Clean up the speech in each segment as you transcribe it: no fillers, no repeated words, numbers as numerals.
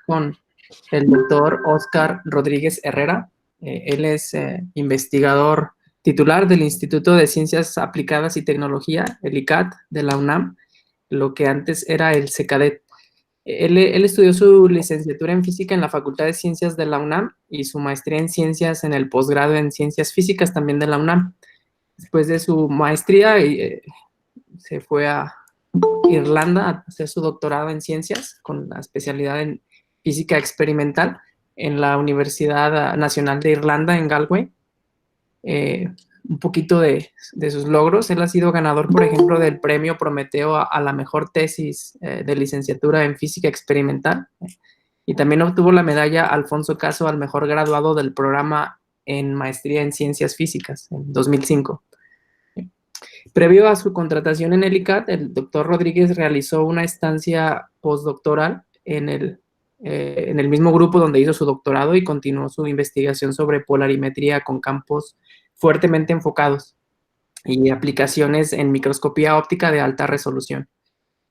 con el doctor Óscar Rodríguez Herrera. Él es investigador titular del Instituto de Ciencias Aplicadas y Tecnología, el ICAT, de la UNAM, lo que antes era el CECADET. Él estudió su licenciatura en física en la Facultad de Ciencias de la UNAM y su maestría en ciencias en el posgrado en ciencias físicas también de la UNAM. Después de su maestría se fue a Irlanda a hacer su doctorado en ciencias con la especialidad en física experimental en la Universidad Nacional de Irlanda en Galway. Un poquito de sus logros. Él ha sido ganador, por ejemplo, del premio Prometeo a la mejor tesis de licenciatura en física experimental. Y también obtuvo la medalla Alfonso Caso al mejor graduado del programa en maestría en ciencias físicas en 2005. Previo a su contratación en el ICAT, el doctor Rodríguez realizó una estancia postdoctoral en el mismo grupo donde hizo su doctorado y continuó su investigación sobre polarimetría con campos fuertemente enfocados y aplicaciones en microscopía óptica de alta resolución.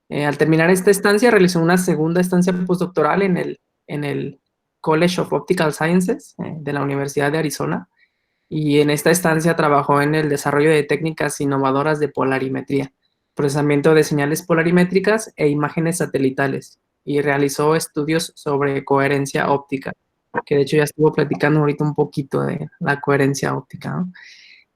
Al terminar esta estancia, realizó una segunda estancia postdoctoral en el College of Optical Sciences de la Universidad de Arizona, y en esta estancia trabajó en el desarrollo de técnicas innovadoras de polarimetría, procesamiento de señales polarimétricas e imágenes satelitales, y realizó estudios sobre coherencia óptica, que de hecho ya estuvo platicando ahorita un poquito de la coherencia óptica, ¿no?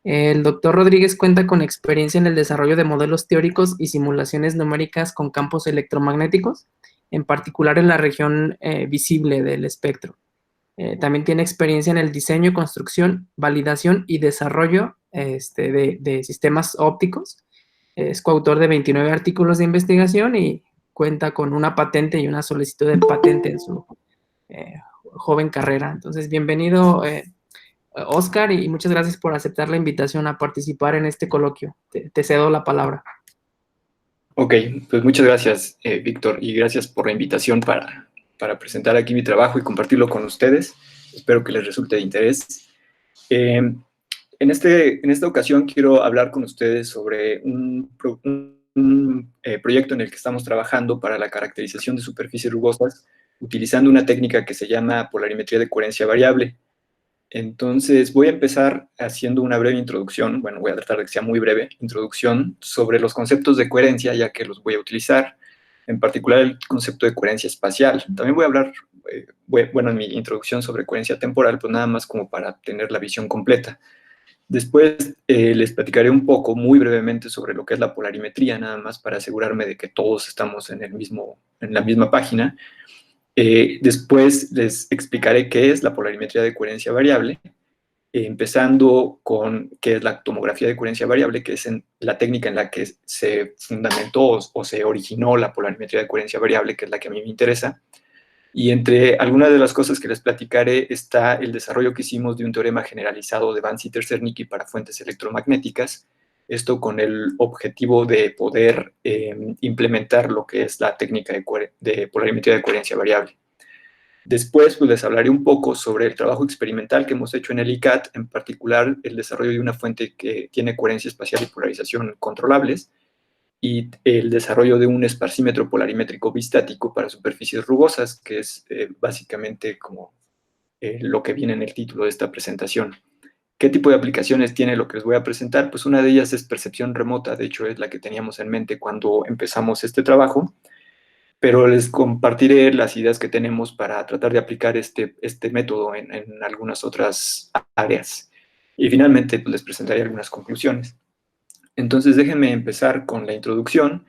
El doctor Rodríguez cuenta con experiencia en el desarrollo de modelos teóricos y simulaciones numéricas con campos electromagnéticos, en particular en la región visible del espectro. También tiene experiencia en el diseño, construcción, validación y desarrollo de sistemas ópticos. Es coautor de 29 artículos de investigación y cuenta con una patente y una solicitud de patente en su joven carrera. Entonces, bienvenido, Óscar, y muchas gracias por aceptar la invitación a participar en este coloquio. Te cedo la palabra. Ok, pues muchas gracias, Víctor, y gracias por la invitación para presentar aquí mi trabajo y compartirlo con ustedes. Espero que les resulte de interés. En esta ocasión quiero hablar con ustedes sobre un proyecto en el que estamos trabajando para la caracterización de superficies rugosas utilizando una técnica que se llama polarimetría de coherencia variable. Entonces voy a empezar haciendo una breve introducción, bueno, voy a tratar de que sea muy breve, introducción sobre los conceptos de coherencia, ya que los voy a utilizar, en particular el concepto de coherencia espacial. También voy a hablar, bueno, en mi introducción sobre coherencia temporal, pues nada más como para tener la visión completa. Después les platicaré un poco, muy brevemente, sobre lo que es la polarimetría, nada más para asegurarme de que todos estamos en la misma página. Después les explicaré qué es la polarimetría de coherencia variable, empezando con qué es la tomografía de coherencia variable, que es la técnica en la que se fundamentó o se originó la polarimetría de coherencia variable, que es la que a mí me interesa. Y entre algunas de las cosas que les platicaré está el desarrollo que hicimos de un teorema generalizado de Van-Citter-Zernike para fuentes electromagnéticas, esto con el objetivo de poder implementar lo que es la técnica de polarimetría de coherencia variable. Después pues, les hablaré un poco sobre el trabajo experimental que hemos hecho en el ICAT, en particular el desarrollo de una fuente que tiene coherencia espacial y polarización controlables, y el desarrollo de un esparcímetro polarimétrico bistático para superficies rugosas, que es básicamente como lo que viene en el título de esta presentación. ¿Qué tipo de aplicaciones tiene lo que les voy a presentar? Pues una de ellas es percepción remota, de hecho es la que teníamos en mente cuando empezamos este trabajo, pero les compartiré las ideas que tenemos para tratar de aplicar este método en algunas otras áreas. Y finalmente pues, les presentaré algunas conclusiones. Entonces déjenme empezar con la introducción,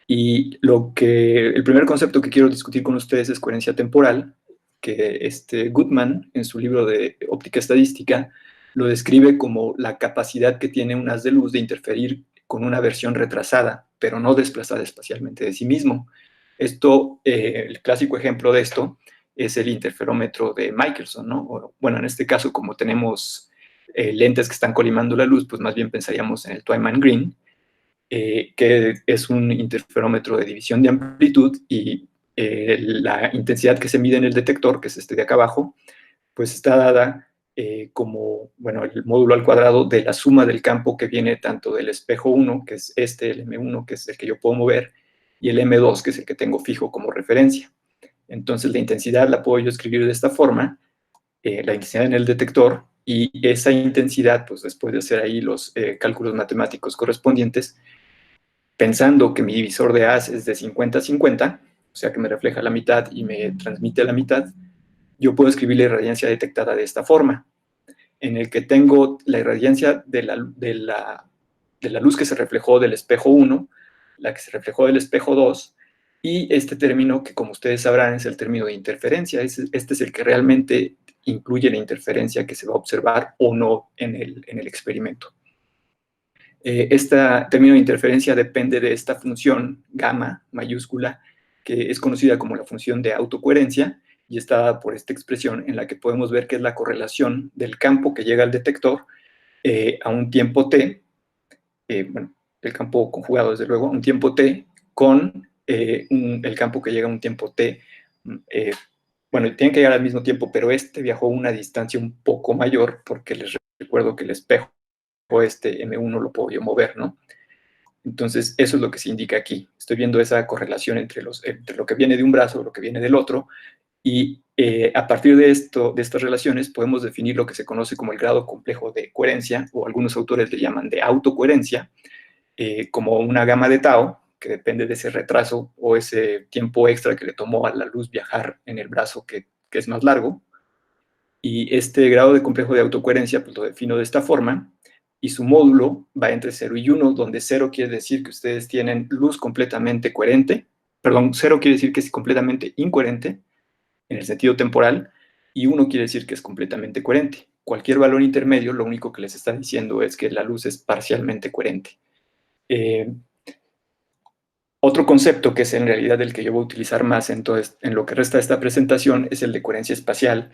y el primer concepto que quiero discutir con ustedes es coherencia temporal, que Goodman, en su libro de óptica estadística, lo describe como la capacidad que tiene un haz de luz de interferir con una versión retrasada, pero no desplazada espacialmente de sí mismo. El clásico ejemplo de esto es el interferómetro de Michelson, ¿no? Bueno, en este caso, como tenemos lentes que están colimando la luz, pues más bien pensaríamos en el Twyman Green, que es un interferómetro de división de amplitud, y la intensidad que se mide en el detector, que es este de acá abajo, pues está dada como, bueno, el módulo al cuadrado de la suma del campo que viene tanto del espejo 1, que es el M1, que es el que yo puedo mover, y el M2, que es el que tengo fijo como referencia. Entonces, la intensidad la puedo yo escribir de esta forma, la intensidad en el detector, y esa intensidad, pues después de hacer ahí los cálculos matemáticos correspondientes, pensando que mi divisor de As es de 50-50, o sea que me refleja la mitad y me transmite la mitad, yo puedo escribir la irradiancia detectada de esta forma, en el que tengo la irradiancia de la luz que se reflejó del espejo 1, la que se reflejó del espejo 2, y este término que, como ustedes sabrán, es el término de interferencia. Este es el que realmente incluye la interferencia que se va a observar o no en el experimento. Este término de interferencia depende de esta función gamma mayúscula, que es conocida como la función de autocoherencia, y está dada por esta expresión en la que podemos ver que es la correlación del campo que llega al detector a un tiempo t, bueno, el campo conjugado desde luego, a un tiempo t con el campo que llega a un tiempo t. Bueno, tienen que llegar al mismo tiempo, pero este viajó a una distancia un poco mayor, porque les recuerdo que el espejo este M1 lo puedo yo mover, ¿no? Entonces, eso es lo que se indica aquí. Estoy viendo esa correlación entre lo que viene de un brazo y lo que viene del otro, y a partir de estas relaciones podemos definir lo que se conoce como el grado complejo de coherencia, o algunos autores le llaman de autocoherencia, como una gama de tau, que depende de ese retraso o ese tiempo extra que le tomó a la luz viajar en el brazo que es más largo. Y este grado de complejo de autocoherencia pues lo defino de esta forma, y su módulo va entre 0 y 1, donde 0 quiere decir que ustedes tienen luz completamente coherente, perdón, 0 quiere decir que es completamente incoherente en el sentido temporal, y 1 quiere decir que es completamente coherente. Cualquier valor intermedio lo único que les está diciendo es que la luz es parcialmente coherente. Otro concepto que es en realidad el que yo voy a utilizar más en lo que resta de esta presentación es el de coherencia espacial.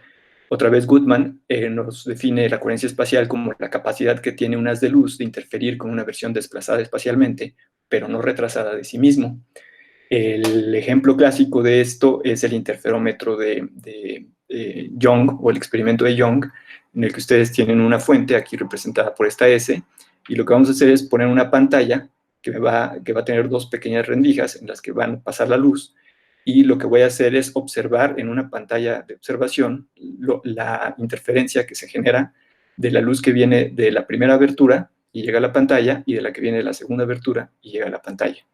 Otra vez Goodman nos define la coherencia espacial como la capacidad que tiene un haz de luz de interferir con una versión desplazada espacialmente, pero no retrasada de sí mismo. El ejemplo clásico de esto es el interferómetro de Young, o el experimento de Young, en el que ustedes tienen una fuente aquí representada por esta S, y lo que vamos a hacer es poner una pantalla que va a tener dos pequeñas rendijas en las que van a pasar la luz, y lo que voy a hacer es observar en una pantalla de observación la interferencia que se genera de la luz que viene de la primera abertura y llega a la pantalla, y de la que viene de la segunda abertura y llega a la pantalla.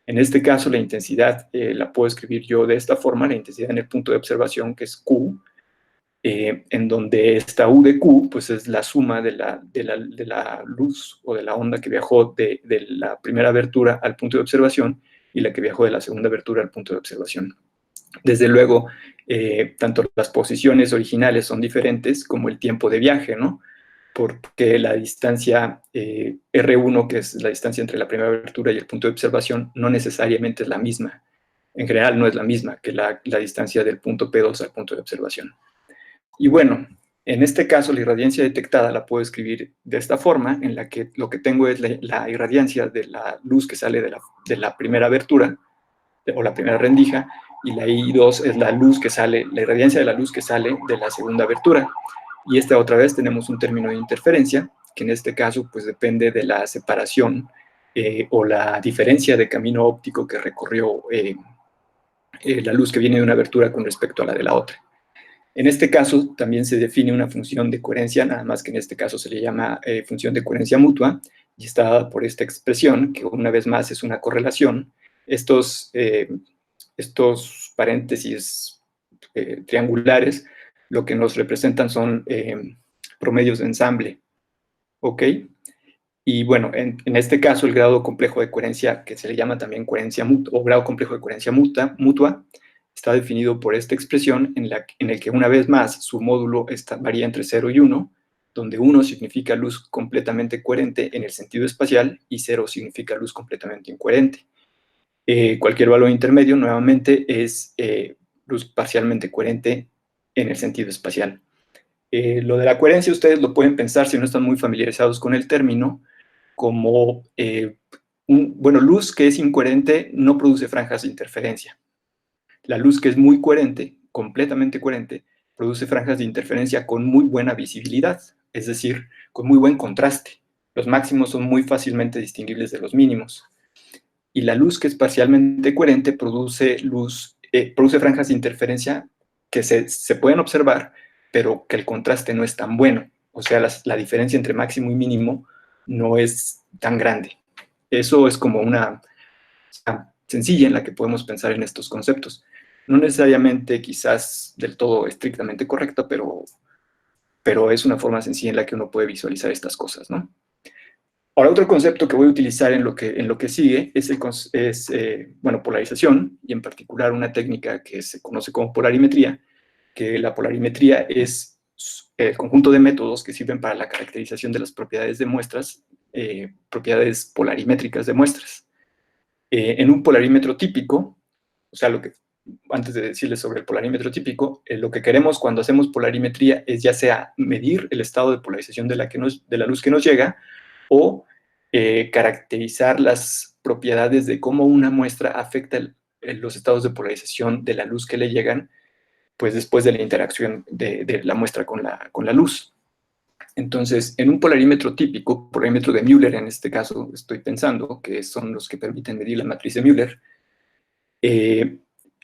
En este caso, la intensidad la puedo escribir yo de esta forma, la intensidad en el punto de observación, que es Q, en donde esta U de Q pues es la suma de la luz o de la onda que viajó de la primera abertura al punto de observación, y la que viajó de la segunda abertura al punto de observación. Desde luego, tanto las posiciones originales son diferentes como el tiempo de viaje, ¿no? Porque la distancia R1, que es la distancia entre la primera abertura y el punto de observación, no necesariamente es la misma. En general no es la misma que la distancia del punto P2 al punto de observación. Y bueno, en este caso la irradiancia detectada la puedo escribir de esta forma, en la que lo que tengo es la irradiancia de la luz que sale de la primera abertura, o la primera rendija, y la I2 es la irradiancia de la luz que sale de la segunda abertura. Y esta otra vez tenemos un término de interferencia, que en este caso pues depende de la separación o la diferencia de camino óptico que recorrió la luz que viene de una abertura con respecto a la de la otra. En este caso también se define una función de coherencia, nada más que en este caso se le llama función de coherencia mutua, y está dada por esta expresión, que una vez más es una correlación. Estos paréntesis triangulares lo que nos representan son promedios de ensamble, ¿ok? Y bueno, en este caso el grado complejo de coherencia, que se le llama también coherencia mutua, o grado complejo de coherencia mutua, está definido por esta expresión en el que una vez más su módulo varía entre 0 y 1, donde 1 significa luz completamente coherente en el sentido espacial y 0 significa luz completamente incoherente. Cualquier valor intermedio, nuevamente, es luz parcialmente coherente en el sentido espacial. Lo de la coherencia ustedes lo pueden pensar, si no están muy familiarizados con el término, como, luz que es incoherente no produce franjas de interferencia. La luz que es muy coherente, completamente coherente, produce franjas de interferencia con muy buena visibilidad, es decir, con muy buen contraste. Los máximos son muy fácilmente distinguibles de los mínimos. Y la luz que es parcialmente coherente produce luz produce franjas de interferencia que se pueden observar, pero que el contraste no es tan bueno. O sea, la diferencia entre máximo y mínimo no es tan grande. Eso es como una sencilla en la que podemos pensar en estos conceptos. No necesariamente quizás del todo estrictamente correcta, pero es una forma sencilla en la que uno puede visualizar estas cosas, ¿no? Ahora, otro concepto que voy a utilizar en lo que sigue es polarización, y en particular una técnica que se conoce como polarimetría, que la polarimetría es el conjunto de métodos que sirven para la caracterización de las propiedades de muestras, propiedades polarimétricas de muestras. En un polarímetro típico, o sea, antes de decirles sobre el polarímetro típico, lo que queremos cuando hacemos polarimetría es ya sea medir el estado de polarización de la luz que nos llega, o caracterizar las propiedades de cómo una muestra afecta los estados de polarización de la luz que le llegan, pues después de la interacción de la muestra con la luz. Entonces, en un polarímetro típico, polarímetro de Müller en este caso estoy pensando, que son los que permiten medir la matriz de Müller.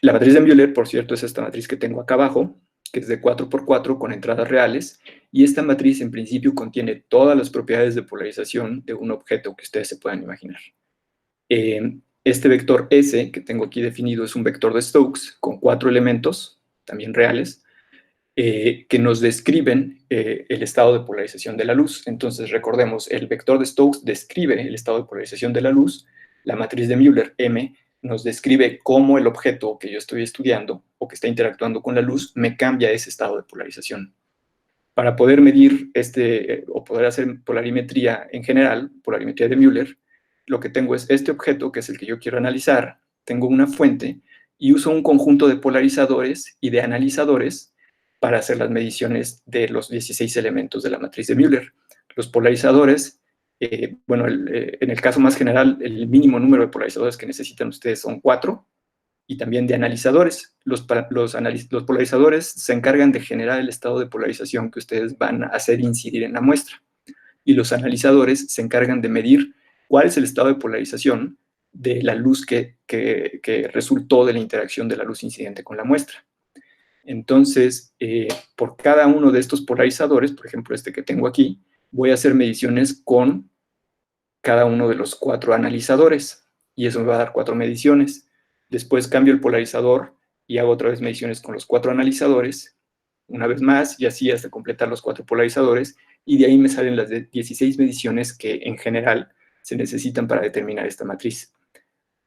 La matriz de Müller, por cierto, es esta matriz que tengo acá abajo, que es de 4×4 con entradas reales, y esta matriz en principio contiene todas las propiedades de polarización de un objeto que ustedes se puedan imaginar. Este vector S que tengo aquí definido es un vector de Stokes con 4 elementos, también reales, que nos describen el estado de polarización de la luz. Entonces, recordemos, el vector de Stokes describe el estado de polarización de la luz, la matriz de Müller, M, nos describe cómo el objeto que yo estoy estudiando o que está interactuando con la luz me cambia ese estado de polarización. Para poder medir o poder hacer polarimetría en general, polarimetría de Müller, lo que tengo es este objeto, que es el que yo quiero analizar, tengo una fuente y uso un conjunto de polarizadores y de analizadores para hacer las mediciones de los 16 elementos de la matriz de Müller. Los polarizadores, en el caso más general, el mínimo número de polarizadores que necesitan ustedes son 4, y también de analizadores. Los polarizadores se encargan de generar el estado de polarización que ustedes van a hacer incidir en la muestra, y los analizadores se encargan de medir cuál es el estado de polarización de la luz que resultó de la interacción de la luz incidente con la muestra. Entonces, por cada uno de estos polarizadores, por ejemplo, este que tengo aquí, voy a hacer mediciones con cada uno de los 4 analizadores, y eso me va a dar 4 mediciones. Después cambio el polarizador y hago otra vez mediciones con los 4 analizadores, una vez más, y así hasta completar los 4 polarizadores, y de ahí me salen las 16 mediciones que en general se necesitan para determinar esta matriz.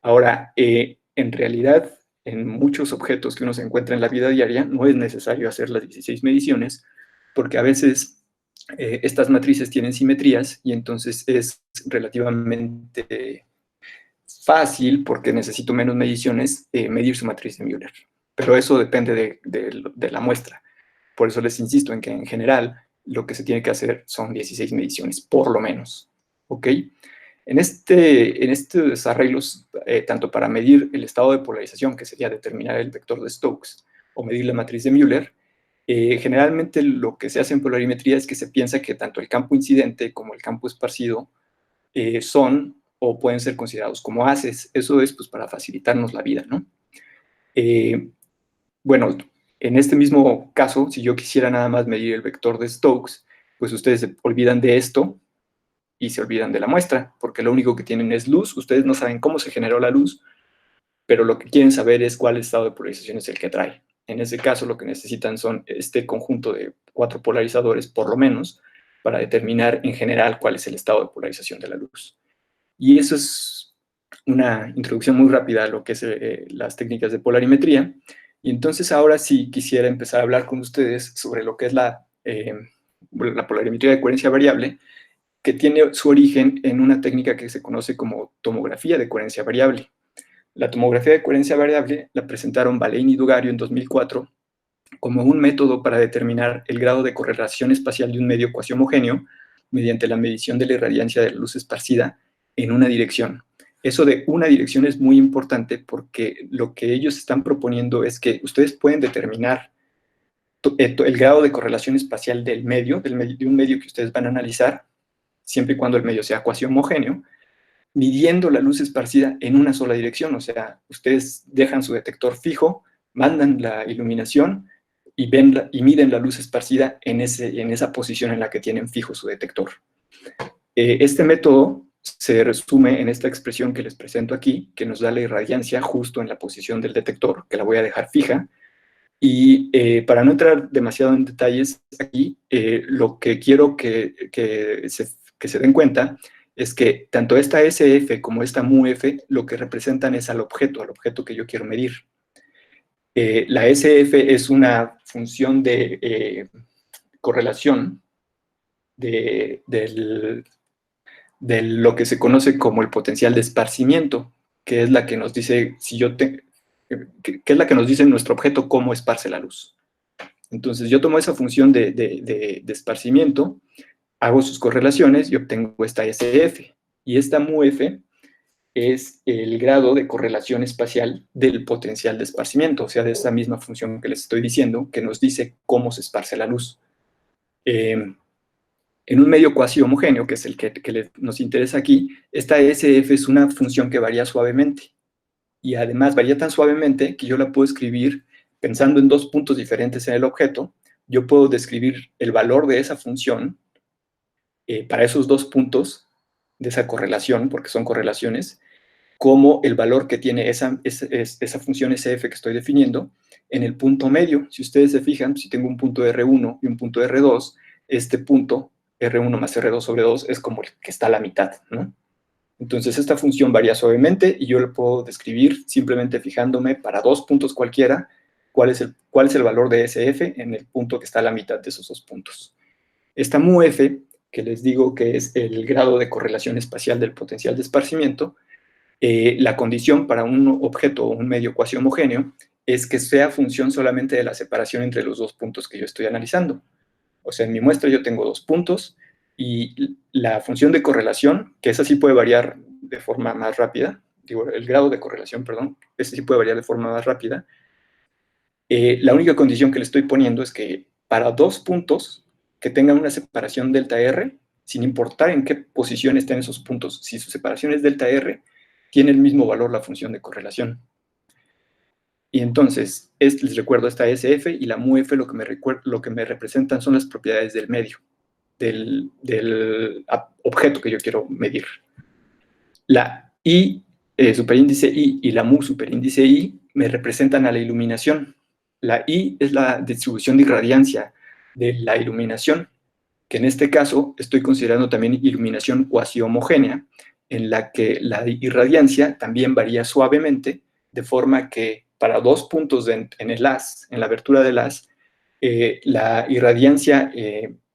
Ahora, en realidad, en muchos objetos que uno se encuentra en la vida diaria, no es necesario hacer las 16 mediciones, porque a veces estas matrices tienen simetrías, y entonces es relativamente fácil, porque necesito menos mediciones, medir su matriz de Müller. Pero eso depende de la muestra. Por eso les insisto en que en general lo que se tiene que hacer son 16 mediciones, por lo menos. ¿Ok? En estos arreglos, tanto para medir el estado de polarización, que sería determinar el vector de Stokes, o medir la matriz de Müller, generalmente lo que se hace en polarimetría es que se piensa que tanto el campo incidente como el campo esparcido son o pueden ser considerados como haces. Eso es pues para facilitarnos la vida, ¿no? Bueno, en este mismo caso, si yo quisiera nada más medir el vector de Stokes, pues ustedes se olvidan de esto y se olvidan de la muestra, porque lo único que tienen es luz. Ustedes no saben cómo se generó la luz, pero lo que quieren saber es cuál estado de polarización es el que trae. En ese caso, lo que necesitan son este conjunto de 4 polarizadores, por lo menos, para determinar en general cuál es el estado de polarización de la luz. Y eso es una introducción muy rápida a lo que es las técnicas de polarimetría. Y entonces ahora sí quisiera empezar a hablar con ustedes sobre lo que es la polarimetría de coherencia variable, que tiene su origen en una técnica que se conoce como tomografía de coherencia variable. La tomografía de coherencia variable la presentaron Balein y Dugario en 2004 como un método para determinar el grado de correlación espacial de un medio cuasi homogéneo mediante la medición de la irradiancia de la luz esparcida en una dirección. Eso de una dirección es muy importante, porque lo que ellos están proponiendo es que ustedes pueden determinar el grado de correlación espacial del medio, de un medio que ustedes van a analizar, siempre y cuando el medio sea cuasi homogéneo, midiendo la luz esparcida en una sola dirección. O sea, ustedes dejan su detector fijo, mandan la iluminación y miden la luz esparcida en esa posición en la que tienen fijo su detector. Este método se resume en esta expresión que les presento aquí, que nos da la irradiancia justo en la posición del detector, que la voy a dejar fija. Y para no entrar demasiado en detalles aquí, lo que quiero que se den cuenta es que tanto esta SF como esta MUF lo que representan es al objeto que yo quiero medir. La SF es una función de correlación de lo que se conoce como el potencial de esparcimiento, que es la que nos dice que es la que nos dice nuestro objeto cómo esparce la luz. Entonces yo tomo esa función de esparcimiento, hago sus correlaciones y obtengo esta SF. Y esta MUF es el grado de correlación espacial del potencial de esparcimiento, o sea, de esa misma función que les estoy diciendo, que nos dice cómo se esparce la luz. En un medio cuasi homogéneo, que es el que nos interesa aquí, esta SF es una función que varía suavemente. Y además varía tan suavemente que yo la puedo escribir pensando en dos puntos diferentes en el objeto. Yo puedo describir el valor de esa función para esos dos puntos de esa correlación, porque son correlaciones, como el valor que tiene esa función SF que estoy definiendo en el punto medio. Si ustedes se fijan, si tengo un punto R1 y un punto R2, este punto R1 más R2 sobre 2 es como el que está a la mitad, ¿no? Entonces esta función varía suavemente y yo la puedo describir simplemente fijándome para dos puntos cualquiera cuál es el valor de SF en el punto que está a la mitad de esos dos puntos. Esta MUF, que les digo que es el grado de correlación espacial del potencial de esparcimiento, la condición para un objeto o un medio cuasi homogéneo es que sea función solamente de la separación entre los dos puntos que yo estoy analizando. O sea, en mi muestra yo tengo dos puntos y la función de correlación, que esa sí puede variar de forma más rápida, el grado de correlación, perdón, ese sí puede variar de forma más rápida. La única condición que le estoy poniendo es que para dos puntos que tengan una separación delta R, sin importar en qué posición estén esos puntos, si su separación es delta R, tiene el mismo valor la función de correlación. Y entonces, les recuerdo esta SF y la MUF lo que me representan son las propiedades del medio, del objeto que yo quiero medir. La I, superíndice I, y la MU, superíndice I, me representan a la iluminación. La I es la distribución de irradiancia de la iluminación, que en este caso estoy considerando también iluminación cuasi homogénea, en la que la irradiancia también varía suavemente, de forma que para dos puntos en el haz, en la abertura del haz, la irradiancia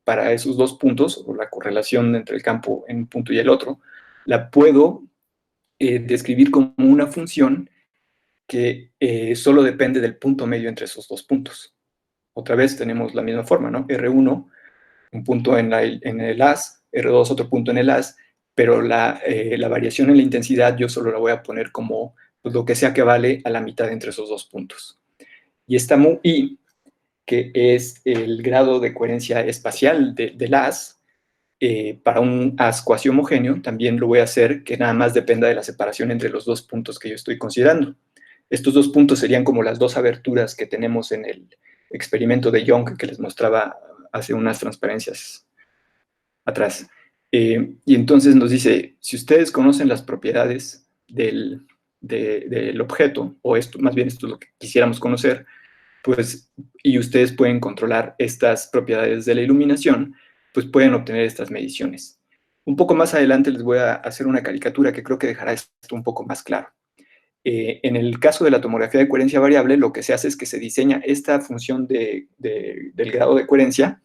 para esos dos puntos, o la correlación entre el campo en un punto y el otro, la puedo describir como una función que solo depende del punto medio entre esos dos puntos. Otra vez tenemos la misma forma, ¿no? R1, un punto en el haz, R2, otro punto en el haz, pero la variación en la intensidad yo solo la voy a poner como pues, lo que sea que vale a la mitad entre esos dos puntos. Y esta MU-I, que es el grado de coherencia espacial del haz, para un haz cuasi homogéneo, también lo voy a hacer que nada más dependa de la separación entre los dos puntos que yo estoy considerando. Estos dos puntos serían como las dos aberturas que tenemos en el experimento de Young que les mostraba hace unas transparencias atrás. Y entonces nos dice, si ustedes conocen las propiedades del objeto, o esto, más bien esto es lo que quisiéramos conocer, pues, y ustedes pueden controlar estas propiedades de la iluminación, pues pueden obtener estas mediciones. Un poco más adelante les voy a hacer una caricatura que creo que dejará esto un poco más claro. En el caso de la tomografía de coherencia variable, lo que se hace es que se diseña esta función del grado de coherencia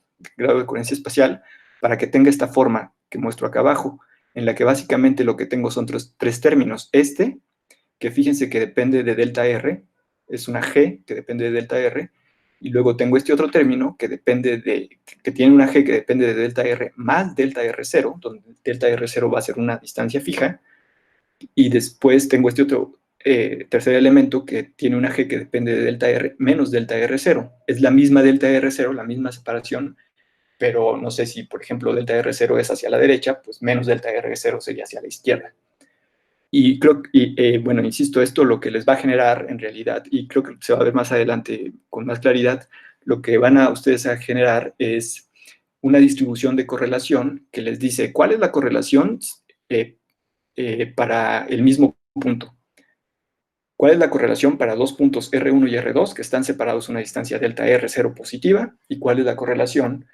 espacial, para que tenga esta forma que muestro acá abajo, en la que básicamente lo que tengo son tres términos. Que fíjense que depende de delta R, es una G que depende de delta R, y luego tengo este otro término que tiene una G que depende de delta R más delta R0, donde delta R0 va a ser una distancia fija, y después tengo este otro tercer elemento que tiene una G que depende de delta R menos delta R0. Es la misma delta R0, la misma separación, pero no sé si, por ejemplo, delta R0 es hacia la derecha, pues menos delta R0 sería hacia la izquierda. Y bueno, insisto, esto lo que les va a generar en realidad, y creo que se va a ver más adelante con más claridad, lo que van a ustedes a generar es una distribución de correlación que les dice cuál es la correlación para el mismo punto. ¿Cuál es la correlación para dos puntos R1 y R2 que están separados a una distancia delta R0 positiva? ¿Y cuál es la correlación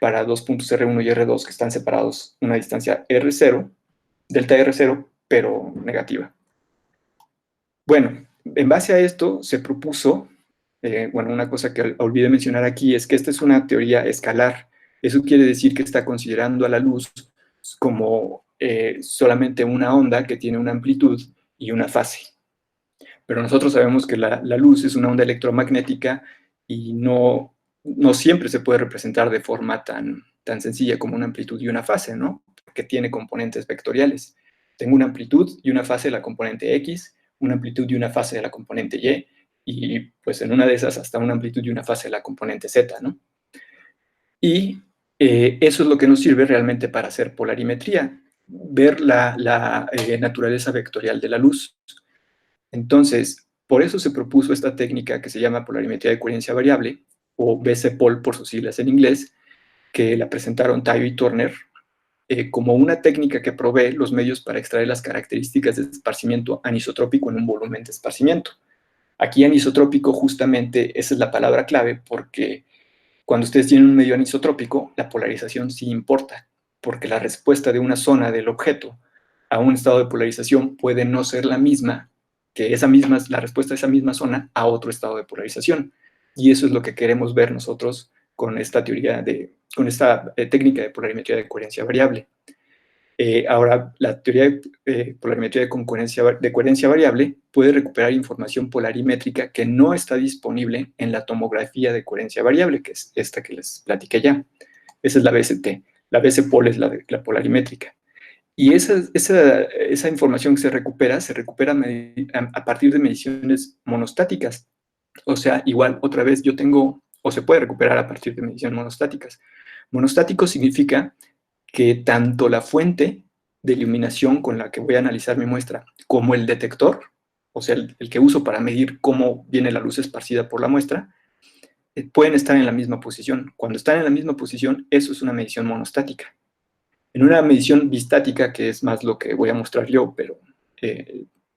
para dos puntos R1 y R2 que están separados a una distancia R0, delta R0, pero negativa? Bueno, en base a esto se propuso, bueno, una cosa que olvidé mencionar aquí es que esta es una teoría escalar. Eso quiere decir que está considerando a la luz como solamente una onda que tiene una amplitud y una fase. Pero nosotros sabemos que la luz es una onda electromagnética y no siempre se puede representar de forma tan sencilla como una amplitud y una fase, ¿no? Porque tiene componentes vectoriales. Tengo una amplitud y una fase de la componente X, una amplitud y una fase de la componente Y pues en una de esas hasta una amplitud y una fase de la componente Z, ¿no? Y eso es lo que nos sirve realmente para hacer polarimetría, ver la naturaleza vectorial de la luz. Entonces, por eso se propuso esta técnica que se llama polarimetría de coherencia variable, o BCPOL por sus siglas en inglés, que la presentaron Tayo y Turner, como una técnica que provee los medios para extraer las características de esparcimiento anisotrópico en un volumen de esparcimiento. Aquí anisotrópico, justamente, esa es la palabra clave, porque cuando ustedes tienen un medio anisotrópico, la polarización sí importa, porque la respuesta de una zona del objeto a un estado de polarización puede no ser la misma que la respuesta de esa misma zona a otro estado de polarización. Y eso es lo que queremos ver nosotros con esta técnica de polarimetría de coherencia variable. Ahora, la teoría de polarimetría de coherencia variable puede recuperar información polarimétrica que no está disponible en la tomografía de coherencia variable, que es esta que les platiqué ya. Esa es la BCT. La BCPOL es la polarimétrica. Y esa información que se recupera a partir de mediciones monostáticas. O sea, igual, otra vez, se puede recuperar a partir de mediciones monostáticas. Monostático significa que tanto la fuente de iluminación con la que voy a analizar mi muestra como el detector, o sea, el que uso para medir cómo viene la luz esparcida por la muestra, pueden estar en la misma posición. Cuando están en la misma posición, eso es una medición monostática. En una medición bistática, que es más lo que voy a mostrar yo, pero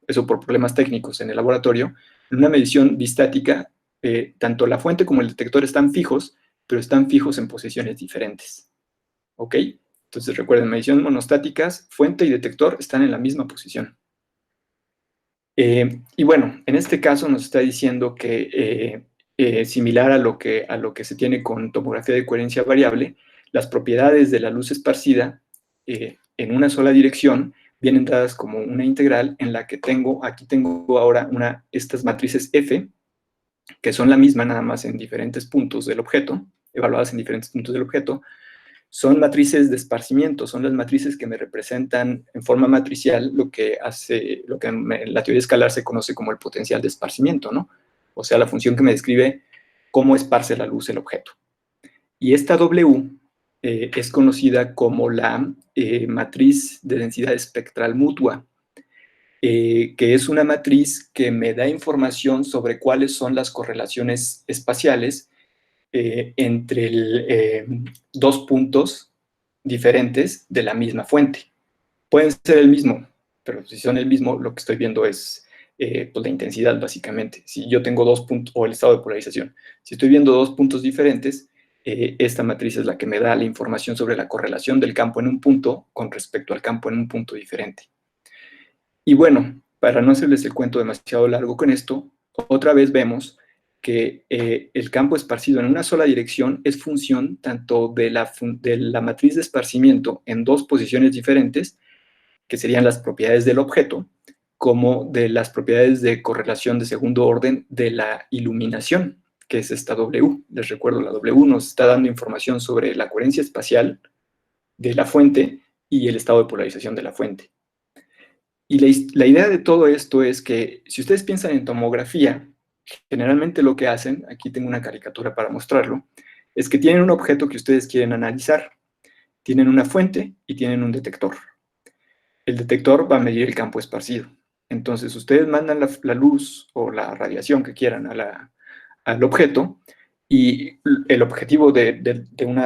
eso por problemas técnicos en el laboratorio, en una medición bistática, tanto la fuente como el detector están fijos, pero están fijos en posiciones diferentes. ¿Ok? Entonces recuerden, mediciones monostáticas, fuente y detector están en la misma posición. Y bueno, en este caso nos está diciendo que, similar a lo que se tiene con tomografía de coherencia variable, las propiedades de la luz esparcida en una sola dirección vienen dadas como una integral en la que aquí tengo ahora estas matrices F, que son la misma nada más en diferentes puntos del objeto, evaluadas en diferentes puntos del objeto. Son matrices de esparcimiento, son las matrices que me representan en forma matricial lo que en la teoría escalar se conoce como el potencial de esparcimiento, ¿no? O sea, la función que me describe cómo esparce la luz el objeto. Y esta W es conocida como la matriz de densidad espectral mutua, que es una matriz que me da información sobre cuáles son las correlaciones espaciales entre dos puntos diferentes de la misma fuente. Pueden ser el mismo, pero si son el mismo, lo que estoy viendo es pues la intensidad, básicamente. Si yo tengo dos puntos, o el estado de polarización, si estoy viendo dos puntos diferentes, esta matriz es la que me da la información sobre la correlación del campo en un punto con respecto al campo en un punto diferente. Y bueno, para no hacerles el cuento demasiado largo con esto, otra vez vemos que el campo esparcido en una sola dirección es función tanto de la matriz de esparcimiento en dos posiciones diferentes, que serían las propiedades del objeto, como de las propiedades de correlación de segundo orden de la iluminación, que es esta W. Les recuerdo, la W nos está dando información sobre la coherencia espacial de la fuente y el estado de polarización de la fuente. Y la idea de todo esto es que si ustedes piensan en tomografía, generalmente lo que hacen, aquí tengo una caricatura para mostrarlo, es que tienen un objeto que ustedes quieren analizar. Tienen una fuente y tienen un detector. el detector va a medir el campo esparcido. Entonces, ustedes mandan la luz o la radiación que quieran al objeto, y el objetivo de un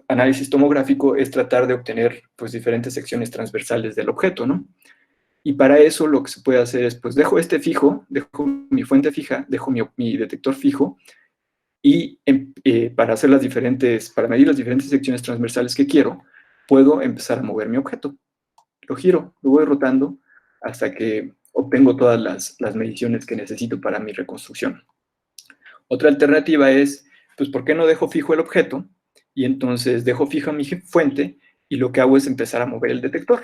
análisis tomográfico es tratar de obtener pues, diferentes secciones transversales del objeto, ¿no? Y para eso lo que se puede hacer es, pues dejo este fijo, dejo mi fuente fija, dejo mi detector fijo, y para medir las diferentes secciones transversales que quiero, puedo empezar a mover mi objeto. Lo giro, lo voy rotando hasta que obtengo todas las mediciones que necesito para mi reconstrucción. Otra alternativa es, pues, ¿por qué no dejo fijo el objeto? Y entonces dejo fija mi fuente y lo que hago es empezar a mover el detector.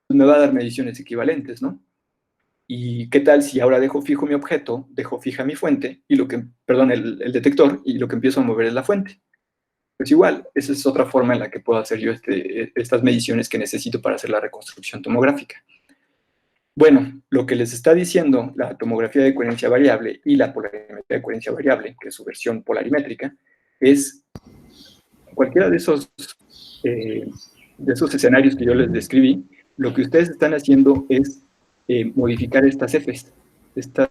Pues me va a dar mediciones equivalentes, ¿no? ¿Y qué tal si ahora dejo fijo mi objeto, dejo fija mi fuente, y el detector, y lo que empiezo a mover es la fuente? Pues igual, esa es otra forma en la que puedo hacer yo estas mediciones que necesito para hacer la reconstrucción tomográfica. Bueno, lo que les está diciendo la tomografía de coherencia variable y la polarimetría de coherencia variable, que es su versión polarimétrica, es cualquiera de esos escenarios que yo les describí, lo que ustedes están haciendo es modificar estas Fs, estas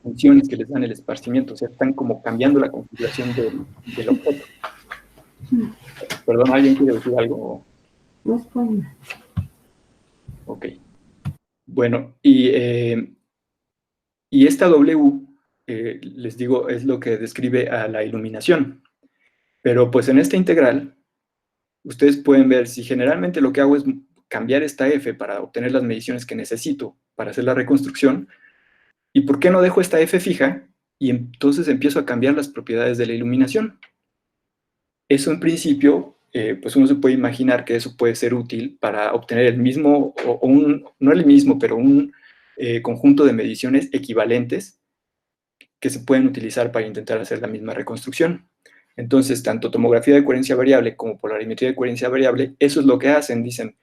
funciones que les dan el esparcimiento, o sea, están como cambiando la configuración del objeto. Perdón, ¿alguien quiere decir algo? No es bueno. Ok. Bueno, y esta W, les digo, es lo que describe a la iluminación. Pero pues en esta integral, ustedes pueden ver si generalmente lo que hago es cambiar esta F para obtener las mediciones que necesito para hacer la reconstrucción. ¿Y por qué no dejo esta F fija? Y entonces empiezo a cambiar las propiedades de la iluminación. Eso en principio, pues uno se puede imaginar que eso puede ser útil para obtener el mismo, no el mismo, pero un conjunto de mediciones equivalentes que se pueden utilizar para intentar hacer la misma reconstrucción. Entonces, tanto tomografía de coherencia variable como polarimetría de coherencia variable, eso es lo que hacen. Dicen,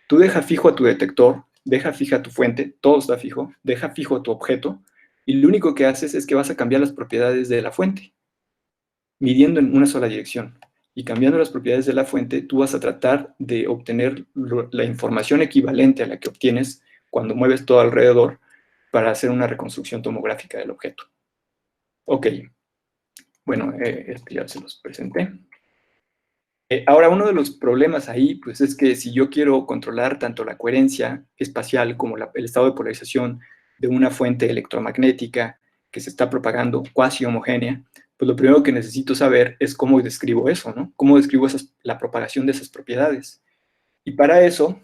tú deja fijo a tu detector, deja fija tu fuente, todo está fijo, deja fijo a tu objeto, y lo único que haces es que vas a cambiar las propiedades de la fuente, midiendo en una sola dirección. Y cambiando las propiedades de la fuente, tú vas a tratar de obtener la información equivalente a la que obtienes cuando mueves todo alrededor para hacer una reconstrucción tomográfica del objeto. Ok. Bueno, esto ya se los presenté. Ahora, uno de los problemas ahí, pues es que si yo quiero controlar tanto la coherencia espacial como el estado de polarización de una fuente electromagnética que se está propagando cuasi homogénea, pues lo primero que necesito saber es cómo describo eso, ¿no? Cómo describo la propagación de esas propiedades. Y para eso,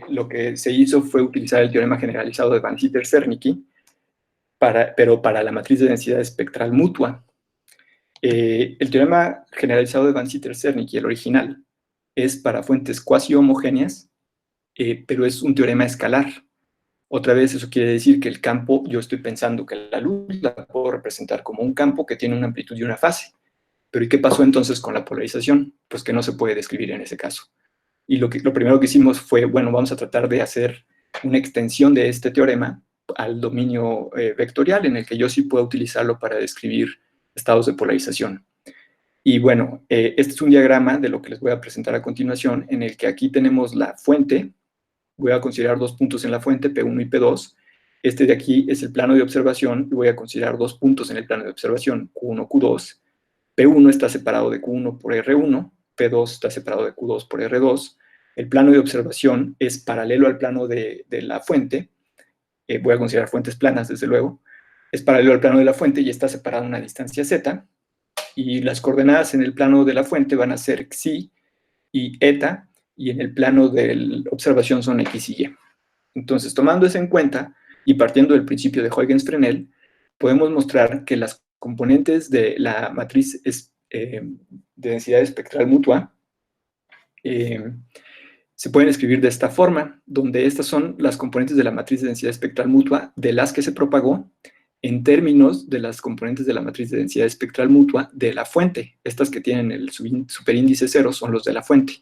lo que se hizo fue utilizar el teorema generalizado de Van Citter-Zernike, pero para la matriz de densidad espectral mutua. El teorema generalizado de Van Citter-Zernike, el original, es para fuentes cuasi homogéneas, pero es un teorema escalar. Otra vez, eso quiere decir que el campo, yo estoy pensando que la luz la puedo representar como un campo que tiene una amplitud y una fase. Pero ¿y qué pasó entonces con la polarización? Pues que no se puede describir en ese caso. Y lo primero que hicimos fue, bueno, vamos a tratar de hacer una extensión de este teorema al dominio vectorial, en el que yo sí puedo utilizarlo para describir estados de polarización. Y bueno, este es un diagrama de lo que les voy a presentar a continuación, en el que aquí tenemos la fuente. Voy a considerar dos puntos en la fuente, P1 y P2. Este de aquí es el plano de observación, y voy a considerar dos puntos en el plano de observación, Q1, Q2. P1 está separado de Q1 por R1, P2 está separado de Q2 por R2. El plano de observación es paralelo al plano de la fuente. Voy a considerar fuentes planas, desde luego. Es paralelo al plano de la fuente y está separado a una distancia z. Y las coordenadas en el plano de la fuente van a ser xi y eta, y en el plano de la observación son x y y. Entonces, tomando eso en cuenta y partiendo del principio de Huygens-Fresnel, podemos mostrar que las componentes de la matriz de densidad espectral mutua se pueden escribir de esta forma, donde estas son las componentes de la matriz de densidad espectral mutua de las que se propagó en términos de las componentes de la matriz de densidad espectral mutua de la fuente. Estas que tienen el superíndice 0 son los de la fuente.